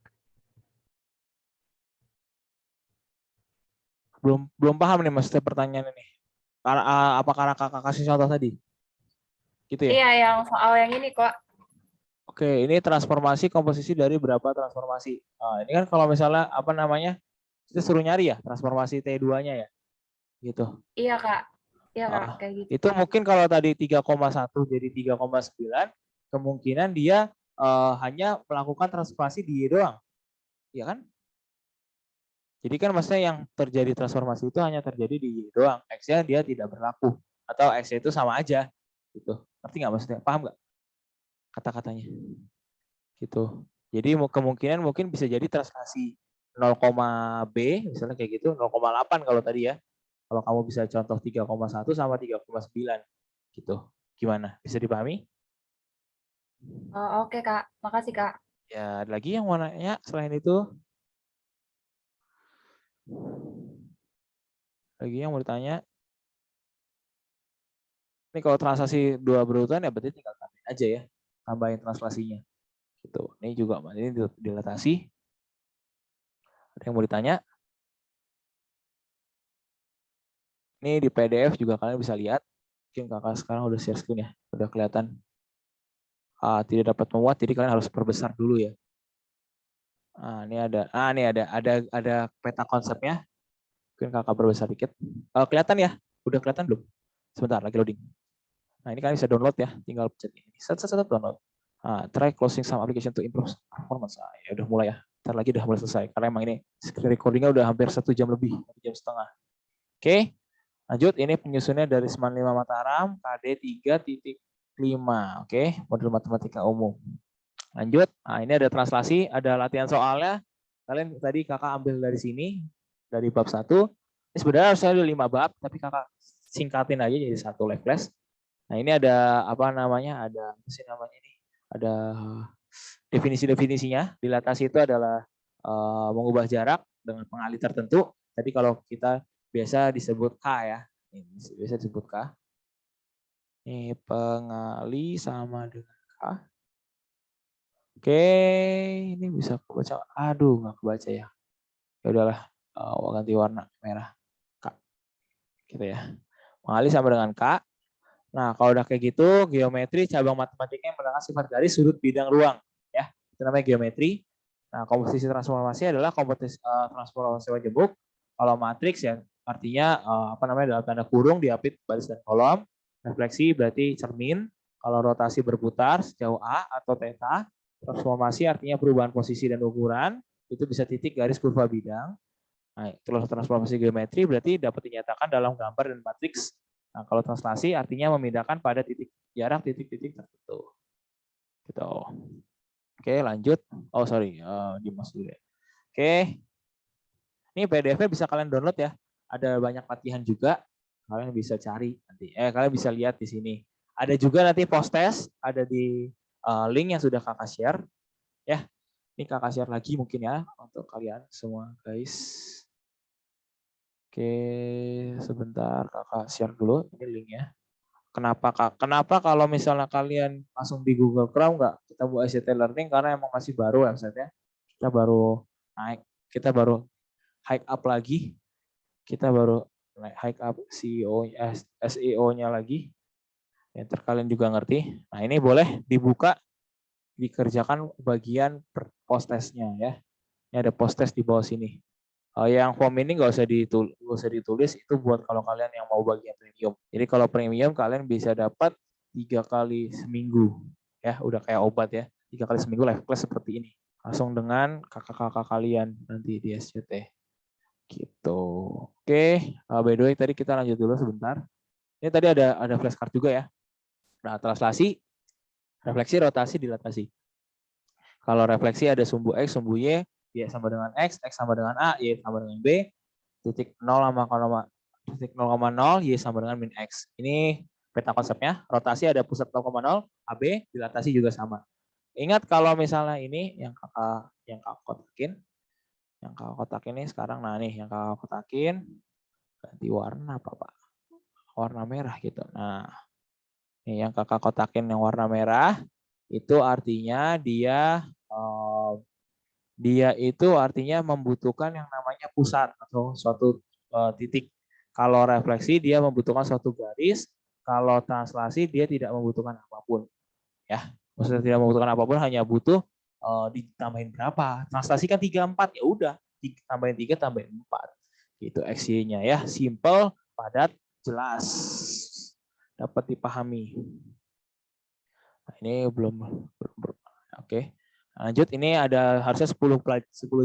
Belum paham nih maksudnya pertanyaan ini. Apa karena kakak kasih contoh tadi? Gitu ya? Iya, yang soal yang ini kok. Oke, ini transformasi komposisi dari berapa transformasi. Ini kan kalau misalnya apa namanya, kita suruh nyari ya transformasi T2-nya ya, gitu. Iya Kak. Iya Kak, kayak gitu. Itu mungkin kalau tadi 3,1 jadi 3,9, kemungkinan dia hanya melakukan transformasi di Y doang, ya kan? Jadi kan maksudnya yang terjadi transformasi itu hanya terjadi di Y doang, X-nya dia tidak berlaku atau X-nya itu sama aja, gitu. Ngerti nggak maksudnya? Paham nggak kata-katanya? Gitu. Jadi kemungkinan mungkin bisa jadi translasi 0, B misalnya kayak gitu, 0,8 kalau tadi ya. Kalau kamu bisa contoh 3,1 sama 3,9 gitu. Gimana? Bisa dipahami? Oke Kak, makasih Kak. Ya, ada lagi yang mau nanya selain itu? Lagi yang mau ditanya? Ini kalau transaksi 2 berurutan ya berarti tinggal tambahin aja ya. Tambahin translasinya. Gitu. Ini juga ini dilatasi. Ada yang mau ditanya? Ini di PDF juga kalian bisa lihat. Mungkin kakak sekarang udah share screen ya. Udah kelihatan. Tidak dapat memuat, jadi kalian harus perbesar dulu ya. Ini ada peta konsepnya. Mungkin kakak perbesar dikit. Kelihatan ya? Udah kelihatan belum? Sebentar, lagi loading. Nah, ini kalian bisa download ya. Tinggal pencet ini. Set download. Try closing some application to improve performance. Ya udah mulai ya. Ntar lagi udah mulai selesai. Karena emang ini screen recordingnya udah hampir 1 jam lebih. 1 jam setengah. Oke. Lanjut, ini penyusunnya dari Seman 5 Mataram, KD 3.5. Oke, modul matematika umum. Lanjut, ini ada translasi, ada latihan soalnya. Kalian tadi kakak ambil dari sini, dari bab 1. Ini sebenarnya harusnya ada 5 bab, tapi kakak singkatin aja jadi 1 live class. Nah, ini ada apa namanya? Ada ada definisi-definisinya. Dilatasi itu adalah mengubah jarak dengan pengalih tertentu. Tadi kalau kita biasa disebut K ya. Ini biasa disebut K. Ini pengalih sama dengan K. Oke, ini bisa kebaca. Aduh, nggak kebaca ya. Ya udahlah, ganti warna merah. K. Gitu ya. Pengalih sama dengan K. Nah, kalau udah kayak gitu, geometri cabang matematikanya menggunakan sifat garis, sudut, bidang, ruang. Ya, itu namanya geometri. Nah, komposisi transformasi adalah komposisi transformasi jemuk. Kalau matriks ya artinya dalam tanda kurung diapit baris dan kolom. Refleksi berarti cermin. Kalau rotasi berputar sejauh A atau theta. Transformasi artinya perubahan posisi dan ukuran. Itu bisa titik garis kurva bidang. Nah, terus transformasi geometri berarti dapat dinyatakan dalam gambar dan matriks. Nah, kalau translasi artinya memindahkan pada jarak titik-titik tertentu. Gitu. Oke, lanjut. Oh, sorry. Dimas dulu ya. Oke. Ini PDF-nya bisa kalian download ya. Ada banyak latihan juga. Kalian bisa cari nanti. Kalian bisa lihat di sini. Ada juga nanti post test, ada di link yang sudah kakak share. Ya, ini kakak share lagi mungkin ya untuk kalian semua guys. Oke, sebentar kakak share dulu ini linknya. Kenapa kalau misalnya kalian langsung di Google Chrome nggak kita buat ICT Learning karena emang masih baru website-nya. Kita baru naik, kita baru hike up lagi. Kita baru hike up SEO-nya lagi. Ya, kalian juga ngerti. Nah, ini boleh dibuka, dikerjakan bagian post testnya ya. Ini ada post test di bawah sini. Yang form ini nggak usah ditulis, itu buat kalau kalian yang mau bagian premium. Jadi kalau premium kalian bisa dapat 3 kali seminggu. Ya, udah kayak obat ya. 3 kali seminggu live class seperti ini. Langsung dengan kakak-kakak kalian nanti di SCT. Gitu. Oke, by the way tadi kita lanjut dulu sebentar. Ini tadi ada flashcard juga ya. Nah, translasi, refleksi, rotasi, dilatasi. Kalau refleksi ada sumbu X, sumbu Y, Y sama dengan X sama dengan A, Y sama dengan B, titik 0 sama titik 0,0, Y sama dengan min X. Ini peta konsepnya. Rotasi ada pusat 0,0, AB, dilatasi juga sama. Ingat kalau misalnya ini yang kakak kotakin, ini sekarang, nah nih yang kakak kotakin, ganti warna apa Pak? Warna merah gitu. Nah, ini yang kakak kotakin yang warna merah, itu artinya dia itu artinya membutuhkan yang namanya pusat atau suatu titik. Kalau refleksi dia membutuhkan suatu garis, kalau translasi dia tidak membutuhkan apapun. Ya, maksudnya tidak membutuhkan apapun, hanya butuh ditambahin berapa. Translasi kan 3 4 ya udah, tambahin 3 tambahin 4. Gitu XY-nya ya, simple, padat, jelas. Dapat dipahami. Nah, ini belum oke. Lanjut, ini ada harusnya 10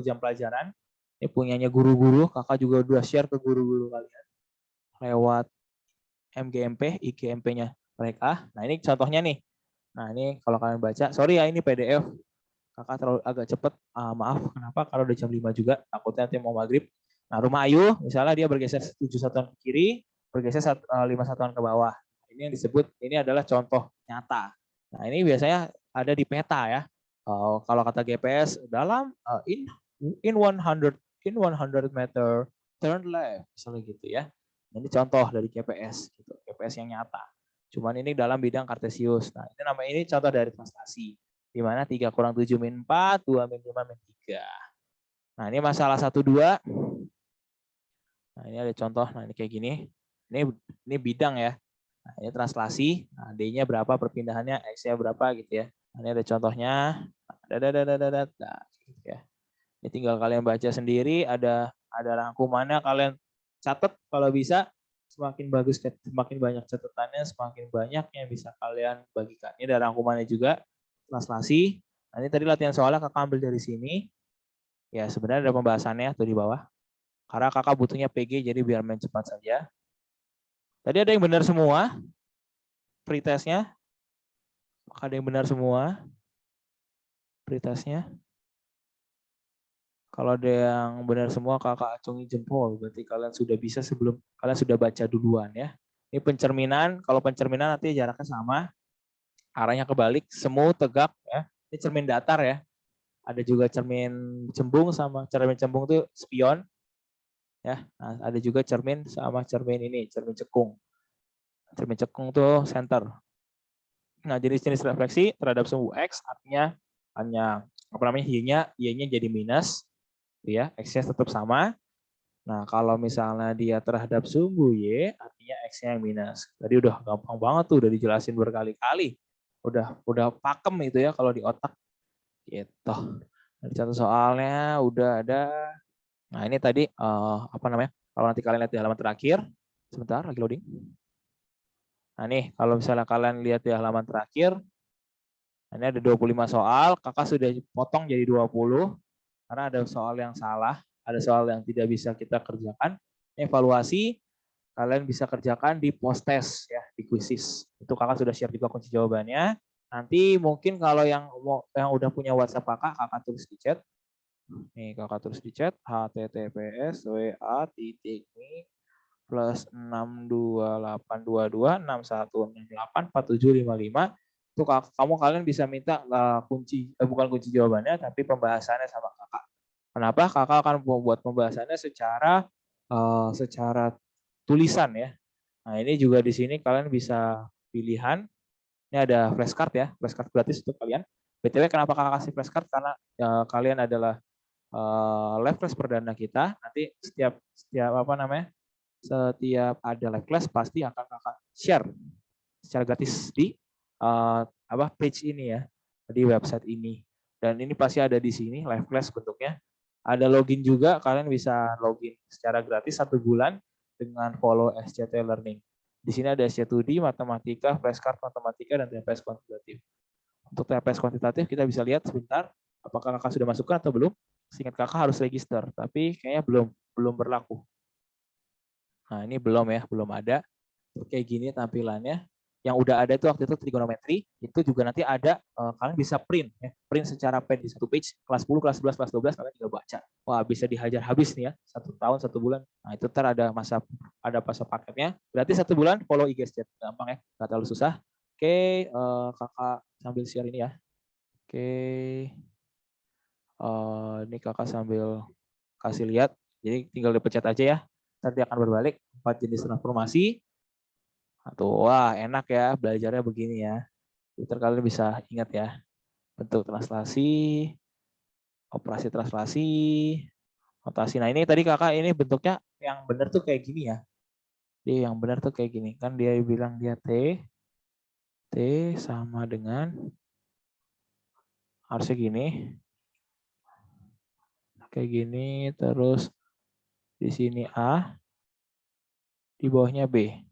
jam pelajaran. Ini punyanya guru-guru, kakak juga udah share ke guru-guru kalian lewat MGMP, IGMP-nya mereka. Nah, ini contohnya nih. Nah, ini kalau kalian baca, sorry ya ini PDF. Kakak terlalu agak cepet, maaf kenapa kalau udah jam 5 juga, takutnya nanti mau maghrib. Nah, rumah Ayu, misalnya dia bergeser 7 satuan ke kiri, bergeser 5 satuan ke bawah. Ini yang disebut, ini adalah contoh nyata. Nah, ini biasanya ada di peta ya. Kalau kata GPS, dalam in 100 meter, turn left, misalnya gitu ya. Ini contoh dari GPS, gitu. GPS yang nyata. Cuman ini dalam bidang kartesius. Nah, ini namanya ini contoh dari translasi. Di mana 3 kurang 7 min 4, 2 min 5 min 3. Nah, ini masalah 1, 2. Nah, ini ada contoh. Nah, ini kayak gini. Ini bidang ya. Nah, ini translasi. Nah, D-nya berapa perpindahannya, X-nya berapa gitu ya. Nah, ini ada contohnya. Nah, gitu ya. Ini tinggal kalian baca sendiri, ada rangkumannya, kalian catat kalau bisa. Semakin bagus, semakin banyak catatannya, semakin banyak yang bisa kalian bagikan. Ini ada rangkumannya juga, translasi. Nah, ini tadi latihan soalnya kakak ambil dari sini. Ya sebenarnya ada pembahasannya tuh di bawah. Karena kakak butuhnya PG, jadi biar main cepat saja. Tadi ada yang benar semua, pretestnya. Ada yang benar semua, pretestnya. Kalau ada yang benar semua, kakak acungi jempol. Berarti kalian sudah bisa sebelum kalian sudah baca duluan ya. Ini pencerminan. Kalau pencerminan nanti jaraknya sama, arahnya kebalik, semu, tegak ya. Ini cermin datar ya. Ada juga cermin cembung sama cermin cembung itu spion. Ya, nah, ada juga cermin sama cermin ini, cermin cekung. Cermin cekung tuh center. Nah, jenis-jenis refleksi terhadap sumbu X artinya hanya apa namanya y-nya jadi minus. Ya, X-nya tetap sama. Nah, kalau misalnya dia terhadap sumbu Y, artinya X-nya yang minus. Tadi udah gampang banget tuh, udah dijelasin berkali-kali. Udah pakem itu ya kalau di otak. Gitu. Dari contoh soalnya udah ada. Nah, ini tadi apa namanya? Kalau nanti kalian lihat di halaman terakhir, sebentar lagi loading. Nah, nih kalau misalnya kalian lihat di halaman terakhir, ini ada 25 soal, kakak sudah potong jadi 20 karena ada soal yang salah. Ada soal yang tidak bisa kita kerjakan, evaluasi kalian bisa kerjakan di post test ya, di quizzes. Itu kakak sudah share juga kunci jawabannya. Nanti mungkin kalau yang udah punya WhatsApp kakak tulis di chat. Nih kakak tulis di chat https://wa.me+6282261684755 Tuh kalian bisa minta bukan kunci jawabannya, tapi pembahasannya sama kakak. Kenapa? Kakak akan membuat pembahasannya secara tulisan ya. Nah ini juga di sini kalian bisa pilihan. Ini ada flashcard ya, flashcard gratis untuk kalian. BTW kenapa kakak kasih flashcard? Karena kalian adalah live class perdana kita. Nanti setiap setiap ada live class pasti akan kakak share secara gratis di page ini ya, di website ini. Dan ini pasti ada di sini live class bentuknya. Ada login juga, kalian bisa login secara gratis 1 bulan dengan follow SCT Learning. Di sini ada SC2D, matematika, flashcard matematika, dan TPS kuantitatif. Untuk TPS kuantitatif kita bisa lihat sebentar apakah kakak sudah masukkan atau belum. Seingat kakak harus register, tapi kayaknya belum berlaku. Nah ini belum ya, belum ada. Kayak gini tampilannya. Yang udah ada itu waktu itu trigonometri, itu juga nanti ada, kalian bisa print ya, print secara pen di 1 page, kelas 10, kelas 11, kelas 12 kalian tinggal baca. Wah bisa dihajar habis nih ya, 1 tahun 1 bulan. Nah itu ntar ada masa paketnya, berarti 1 bulan follow IG Chat, gampang ya, nggak terlalu susah. Oke, kakak sambil share ini ya. Oke, ini kakak sambil kasih lihat, jadi tinggal dipencet aja ya, nanti akan berbalik 4 jenis transformasi. Tuh, wah enak ya belajarnya begini ya. Twitter kalian bisa ingat ya. Bentuk translasi, operasi translasi, notasi. Nah ini tadi kakak ini bentuknya yang benar tuh kayak gini ya. Dia yang benar tuh kayak gini. Kan dia bilang dia T sama dengan harusnya gini. Kayak gini, terus di sini A, di bawahnya B.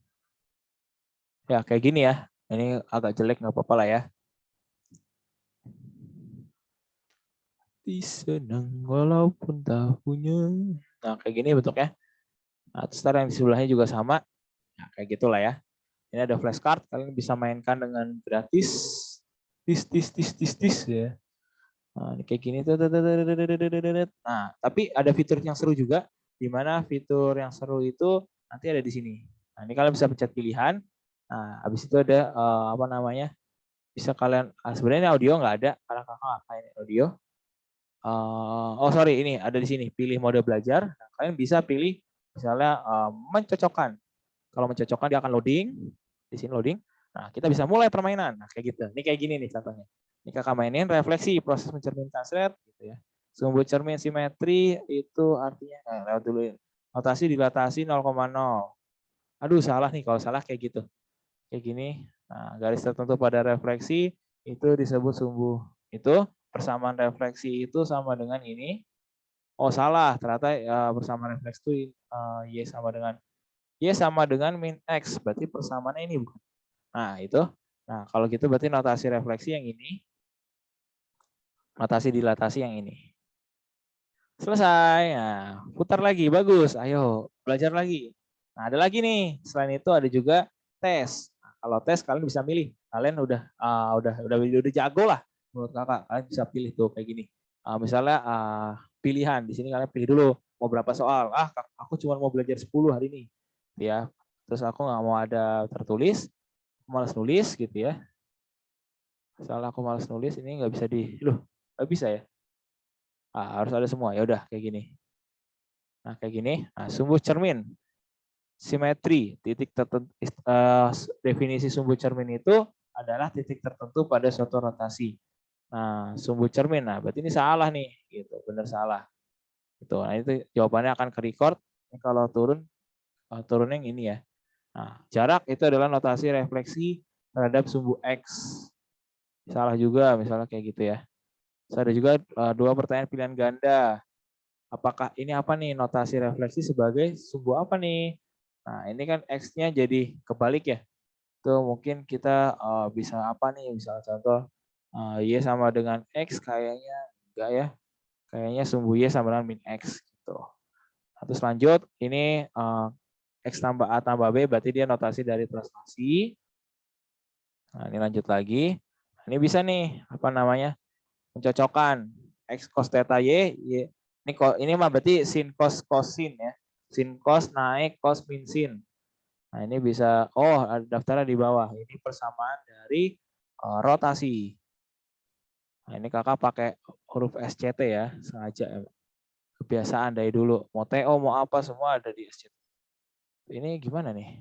Ya kayak gini ya. Ini agak jelek nggak apa-apa lah ya. Senang walaupun tak punya. Nah kayak gini bentuknya. Nah terus yang di sebelahnya juga sama. Nah kayak gitulah ya. Ini ada flashcard, kalian bisa mainkan dengan gratis. Tis ya. Nah, ini kayak gini. Nah tapi ada fitur yang seru juga. Di mana fitur yang seru itu nanti ada di sini. Nah ini kalian bisa pencet pilihan. Nah habis itu ada bisa kalian, sebenarnya audio nggak ada karena kakak nggak pakai audio. Sorry, ini ada di sini, pilih mode belajar. Nah, kalian bisa pilih misalnya mencocokkan. Kalau mencocokkan dia akan loading, di sini loading. Nah, kita bisa mulai permainan. Nah, kayak gitu. Ini kayak gini nih contohnya. Ini kakak mainin refleksi, proses mencerminkan slide, gitu ya. Sumbu cermin simetri itu artinya, lewat dulu. Notasi dilatasi 0,0. Aduh, salah nih kalau salah kayak gitu. Kayak gini. Nah, garis tertentu pada refleksi itu disebut sumbu. Itu persamaan refleksi itu sama dengan ini. Oh salah, ternyata bersama refleksi itu Y sama dengan min X, berarti persamaannya ini bukan. Nah itu, nah kalau gitu berarti notasi refleksi yang ini, notasi dilatasi yang ini. Selesai, nah putar lagi, bagus, ayo belajar lagi. Nah ada lagi nih, selain itu ada juga tes. Nah, kalau tes kalian bisa milih, kalian udah jago lah menurut kakak, kalian bisa pilih tuh kayak gini. Misalnya pilihan, di sini kalian pilih dulu mau berapa soal. Aku cuma mau belajar 10 hari ini, ya. Terus aku nggak mau ada tertulis, malas nulis gitu ya. Misalnya aku malas nulis, ini nggak bisa nggak bisa ya. Harus ada semua, ya udah kayak gini. Nah kayak gini, sumbu cermin, simetri, titik tertentu, definisi sumbu cermin itu adalah titik tertentu pada suatu rotasi. Nah sumbu cermin, nah berarti ini salah nih, gitu, benar salah. Gitu. Nah itu jawabannya akan ke record. Ini kalau turun yang ini ya. Nah jarak itu adalah notasi refleksi terhadap sumbu X. Salah juga, misalnya kayak gitu ya. Terus ada juga 2 pertanyaan pilihan ganda. Apakah ini apa nih, notasi refleksi sebagai sumbu apa nih? Nah ini kan X-nya jadi kebalik ya. Tuh mungkin kita bisa apa nih, misalnya contoh Y sama dengan X, kayaknya enggak ya. Kayaknya sumbu Y sama dengan min X gitu. Terus lanjut, ini X tambah A tambah B berarti dia notasi dari translasi. Nah ini lanjut lagi. Nah, ini bisa nih, mencocokkan X cos theta Y, ini mah berarti sin cos sin ya. Sin cos naik cos min sin. Nah, ini bisa ada daftarnya di bawah. Ini persamaan dari rotasi. Nah, ini kakak pakai huruf SCT ya, sengaja. Kebiasaan dari dulu. Mau TO, mau apa, semua ada di SCT. Ini gimana nih?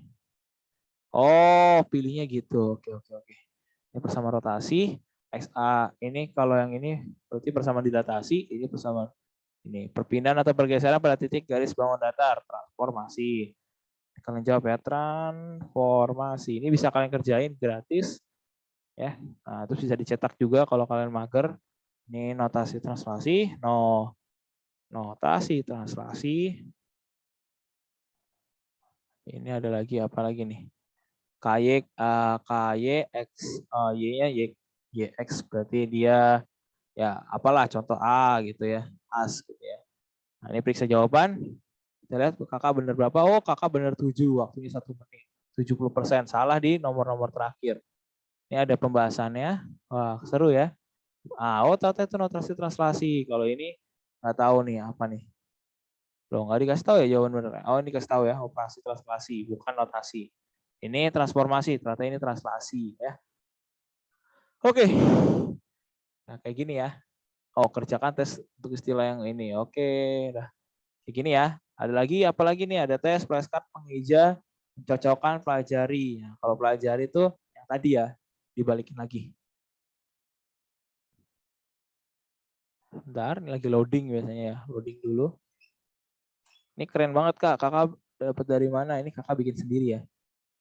Oh, pilihnya gitu. Oke, oke, oke. Ini persamaan rotasi. XA ini kalau yang ini berarti persamaan dilatasi. Ini persamaan ini perpindahan atau pergeseran pada titik garis bangun datar. Transformasi. Kalian jawab ya, transformasi. Ini bisa kalian kerjain gratis. Ya, nah, terus bisa dicetak juga kalau kalian mager. Ini notasi translasi, notasi translasi. Ini ada lagi apa lagi nih? KY X Y-nya YX berarti dia ya apalah contoh A gitu ya. As gitu ya. Nah, ini periksa jawaban. Kita lihat kakak benar berapa? Oh, kakak benar 7, waktunya 1 menit. 70%, salah di nomor-nomor terakhir. Ini ada pembahasannya. Wah, seru ya. Oh, ternyata itu notasi translasi. Kalau ini nggak tahu nih apa nih. Loh, nggak dikasih tahu ya jawaban benar. Oh, ini dikasih tahu ya, operasi translasi, bukan notasi. Ini transformasi, ternyata ini translasi ya. Oke. Nah, kayak gini ya. Oh, kerjakan tes untuk istilah yang ini. Oke, dah. Kayak gini ya. Ada lagi, apa lagi nih? Ada tes, flashcard, pengeja, mencocokkan, pelajari. Nah, kalau pelajari itu yang tadi ya, dibalikin lagi. Bentar, ini lagi loading biasanya ya. Loading dulu. Ini keren banget Kak. Kakak dapat dari mana? Ini kakak bikin sendiri ya.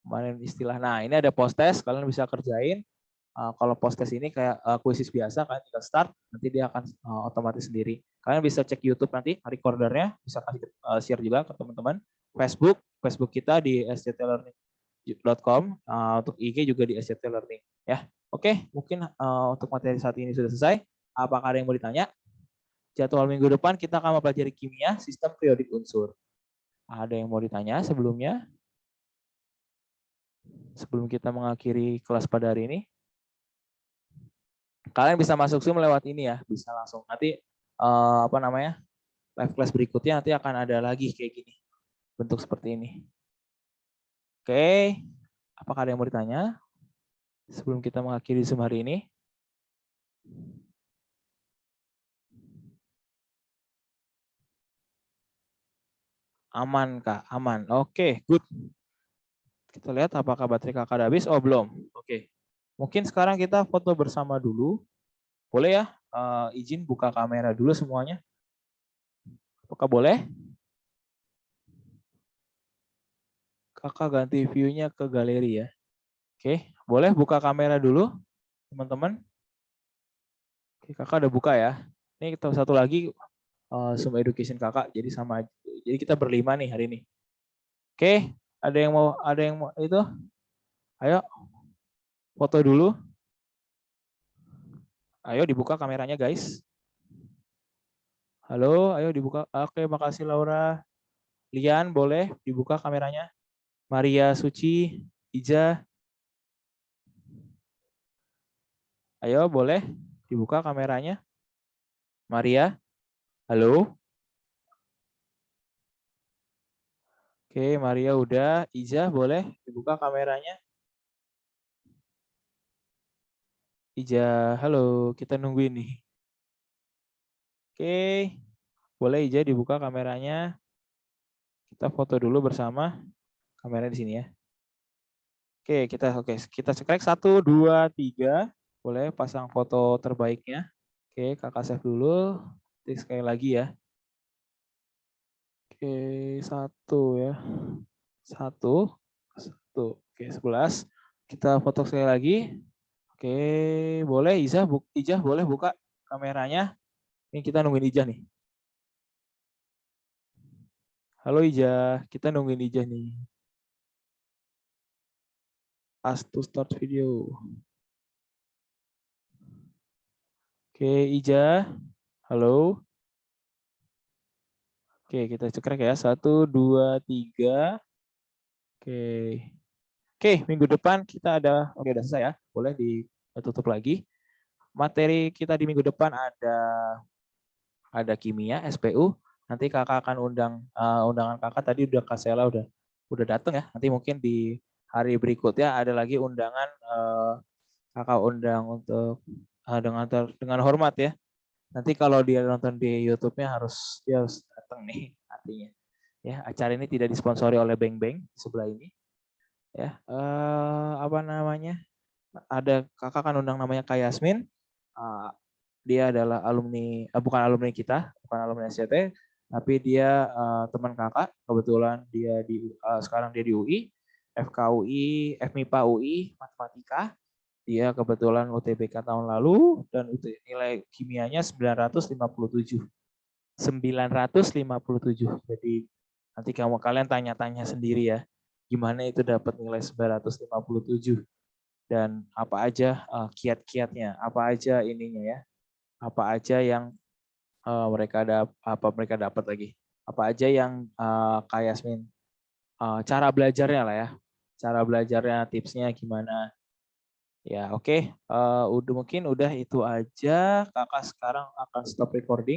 Kemarin istilah. Nah, ini ada post test. Kalian bisa kerjain. Kalau post test ini kayak kuisis biasa, kalian tinggal start. Nanti dia akan otomatis sendiri. Kalian bisa cek YouTube nanti recordernya. Bisa kasih share juga ke teman-teman. Facebook kita di sctlearning.com. Untuk IG juga di sctlearning. Ya, oke. Mungkin untuk materi saat ini sudah selesai. Apakah ada yang mau ditanya? Jadwal minggu depan kita akan mempelajari kimia, sistem periodik unsur. Ada yang mau ditanya sebelumnya? Sebelum kita mengakhiri kelas pada hari ini? Kalian bisa masuk Zoom lewat ini ya, bisa langsung. Nanti live class berikutnya nanti akan ada lagi kayak gini. Bentuk seperti ini. Oke, apakah ada yang mau ditanya? Sebelum kita mengakhiri Zoom hari ini? Aman Kak, aman. Oke, good. Kita lihat apakah baterai kakak udah habis. Oh belum, oke. Mungkin sekarang kita foto bersama dulu. Boleh ya, izin buka kamera dulu semuanya. Apakah boleh? Kakak ganti view-nya ke galeri ya. Oke, boleh buka kamera dulu, teman-teman. Oke, kakak udah buka ya. Ini kita satu lagi Zoom Education kakak, jadi sama. Jadi kita berlima nih hari ini. Oke, ada yang mau itu? Ayo, foto dulu. Ayo dibuka kameranya guys. Halo, ayo dibuka. Oke, makasih Laura. Lian, boleh dibuka kameranya. Maria Suci, Ija. Ayo, boleh dibuka kameranya. Maria, halo. Oke, Maria udah. Ija, boleh dibuka kameranya. Ija, halo. Kita nungguin nih. Oke, boleh Ija dibuka kameranya. Kita foto dulu bersama. Kamera di sini ya. Oke, kita cekrek 1, 2, 3. Boleh pasang foto terbaiknya. Oke, kakak save dulu. Sekali lagi ya. Oke, 1 ya. 1. Oke, 11. Kita foto sekali lagi. Oke, boleh Ijah boleh buka kameranya. Ini kita nungguin Ijah nih. Halo Ijah, kita nungguin Ijah nih. Ask to start video. Oke, Ijah. Halo. Oke, kita cekrek ya. 1, 2, 3. Oke, minggu depan kita ada, oke udah selesai ya. Boleh ditutup lagi. Materi kita di minggu depan ada kimia, SPU. Nanti kakak akan undangan kakak tadi udah Kak Sela udah datang ya. Nanti mungkin di hari berikutnya ada lagi undangan kakak undang untuk dengan hormat ya. Nanti kalau dia nonton di YouTube-nya dia harus datang nih artinya. Ya, acara ini tidak disponsori oleh Beng Beng sebelah ini. Ya, apa namanya? Ada kakak kan undang namanya Kak Yasmin. Dia adalah bukan alumni kita, bukan alumni SCT, tapi dia teman kakak. Kebetulan dia sekarang dia di UI, FKUI, FMIPA UI, Matematika. Dia kebetulan UTBK tahun lalu dan nilai kimianya 957. 957. Jadi nanti kalian tanya-tanya sendiri ya, gimana itu dapat nilai 957 dan apa aja kiat-kiatnya, apa aja ininya ya, apa aja yang mereka dapat lagi, apa aja yang Kak Yasmin cara belajarnya lah ya, cara belajarnya, tipsnya gimana. Ya, oke. Mungkin udah itu aja. Kakak sekarang akan stop recording.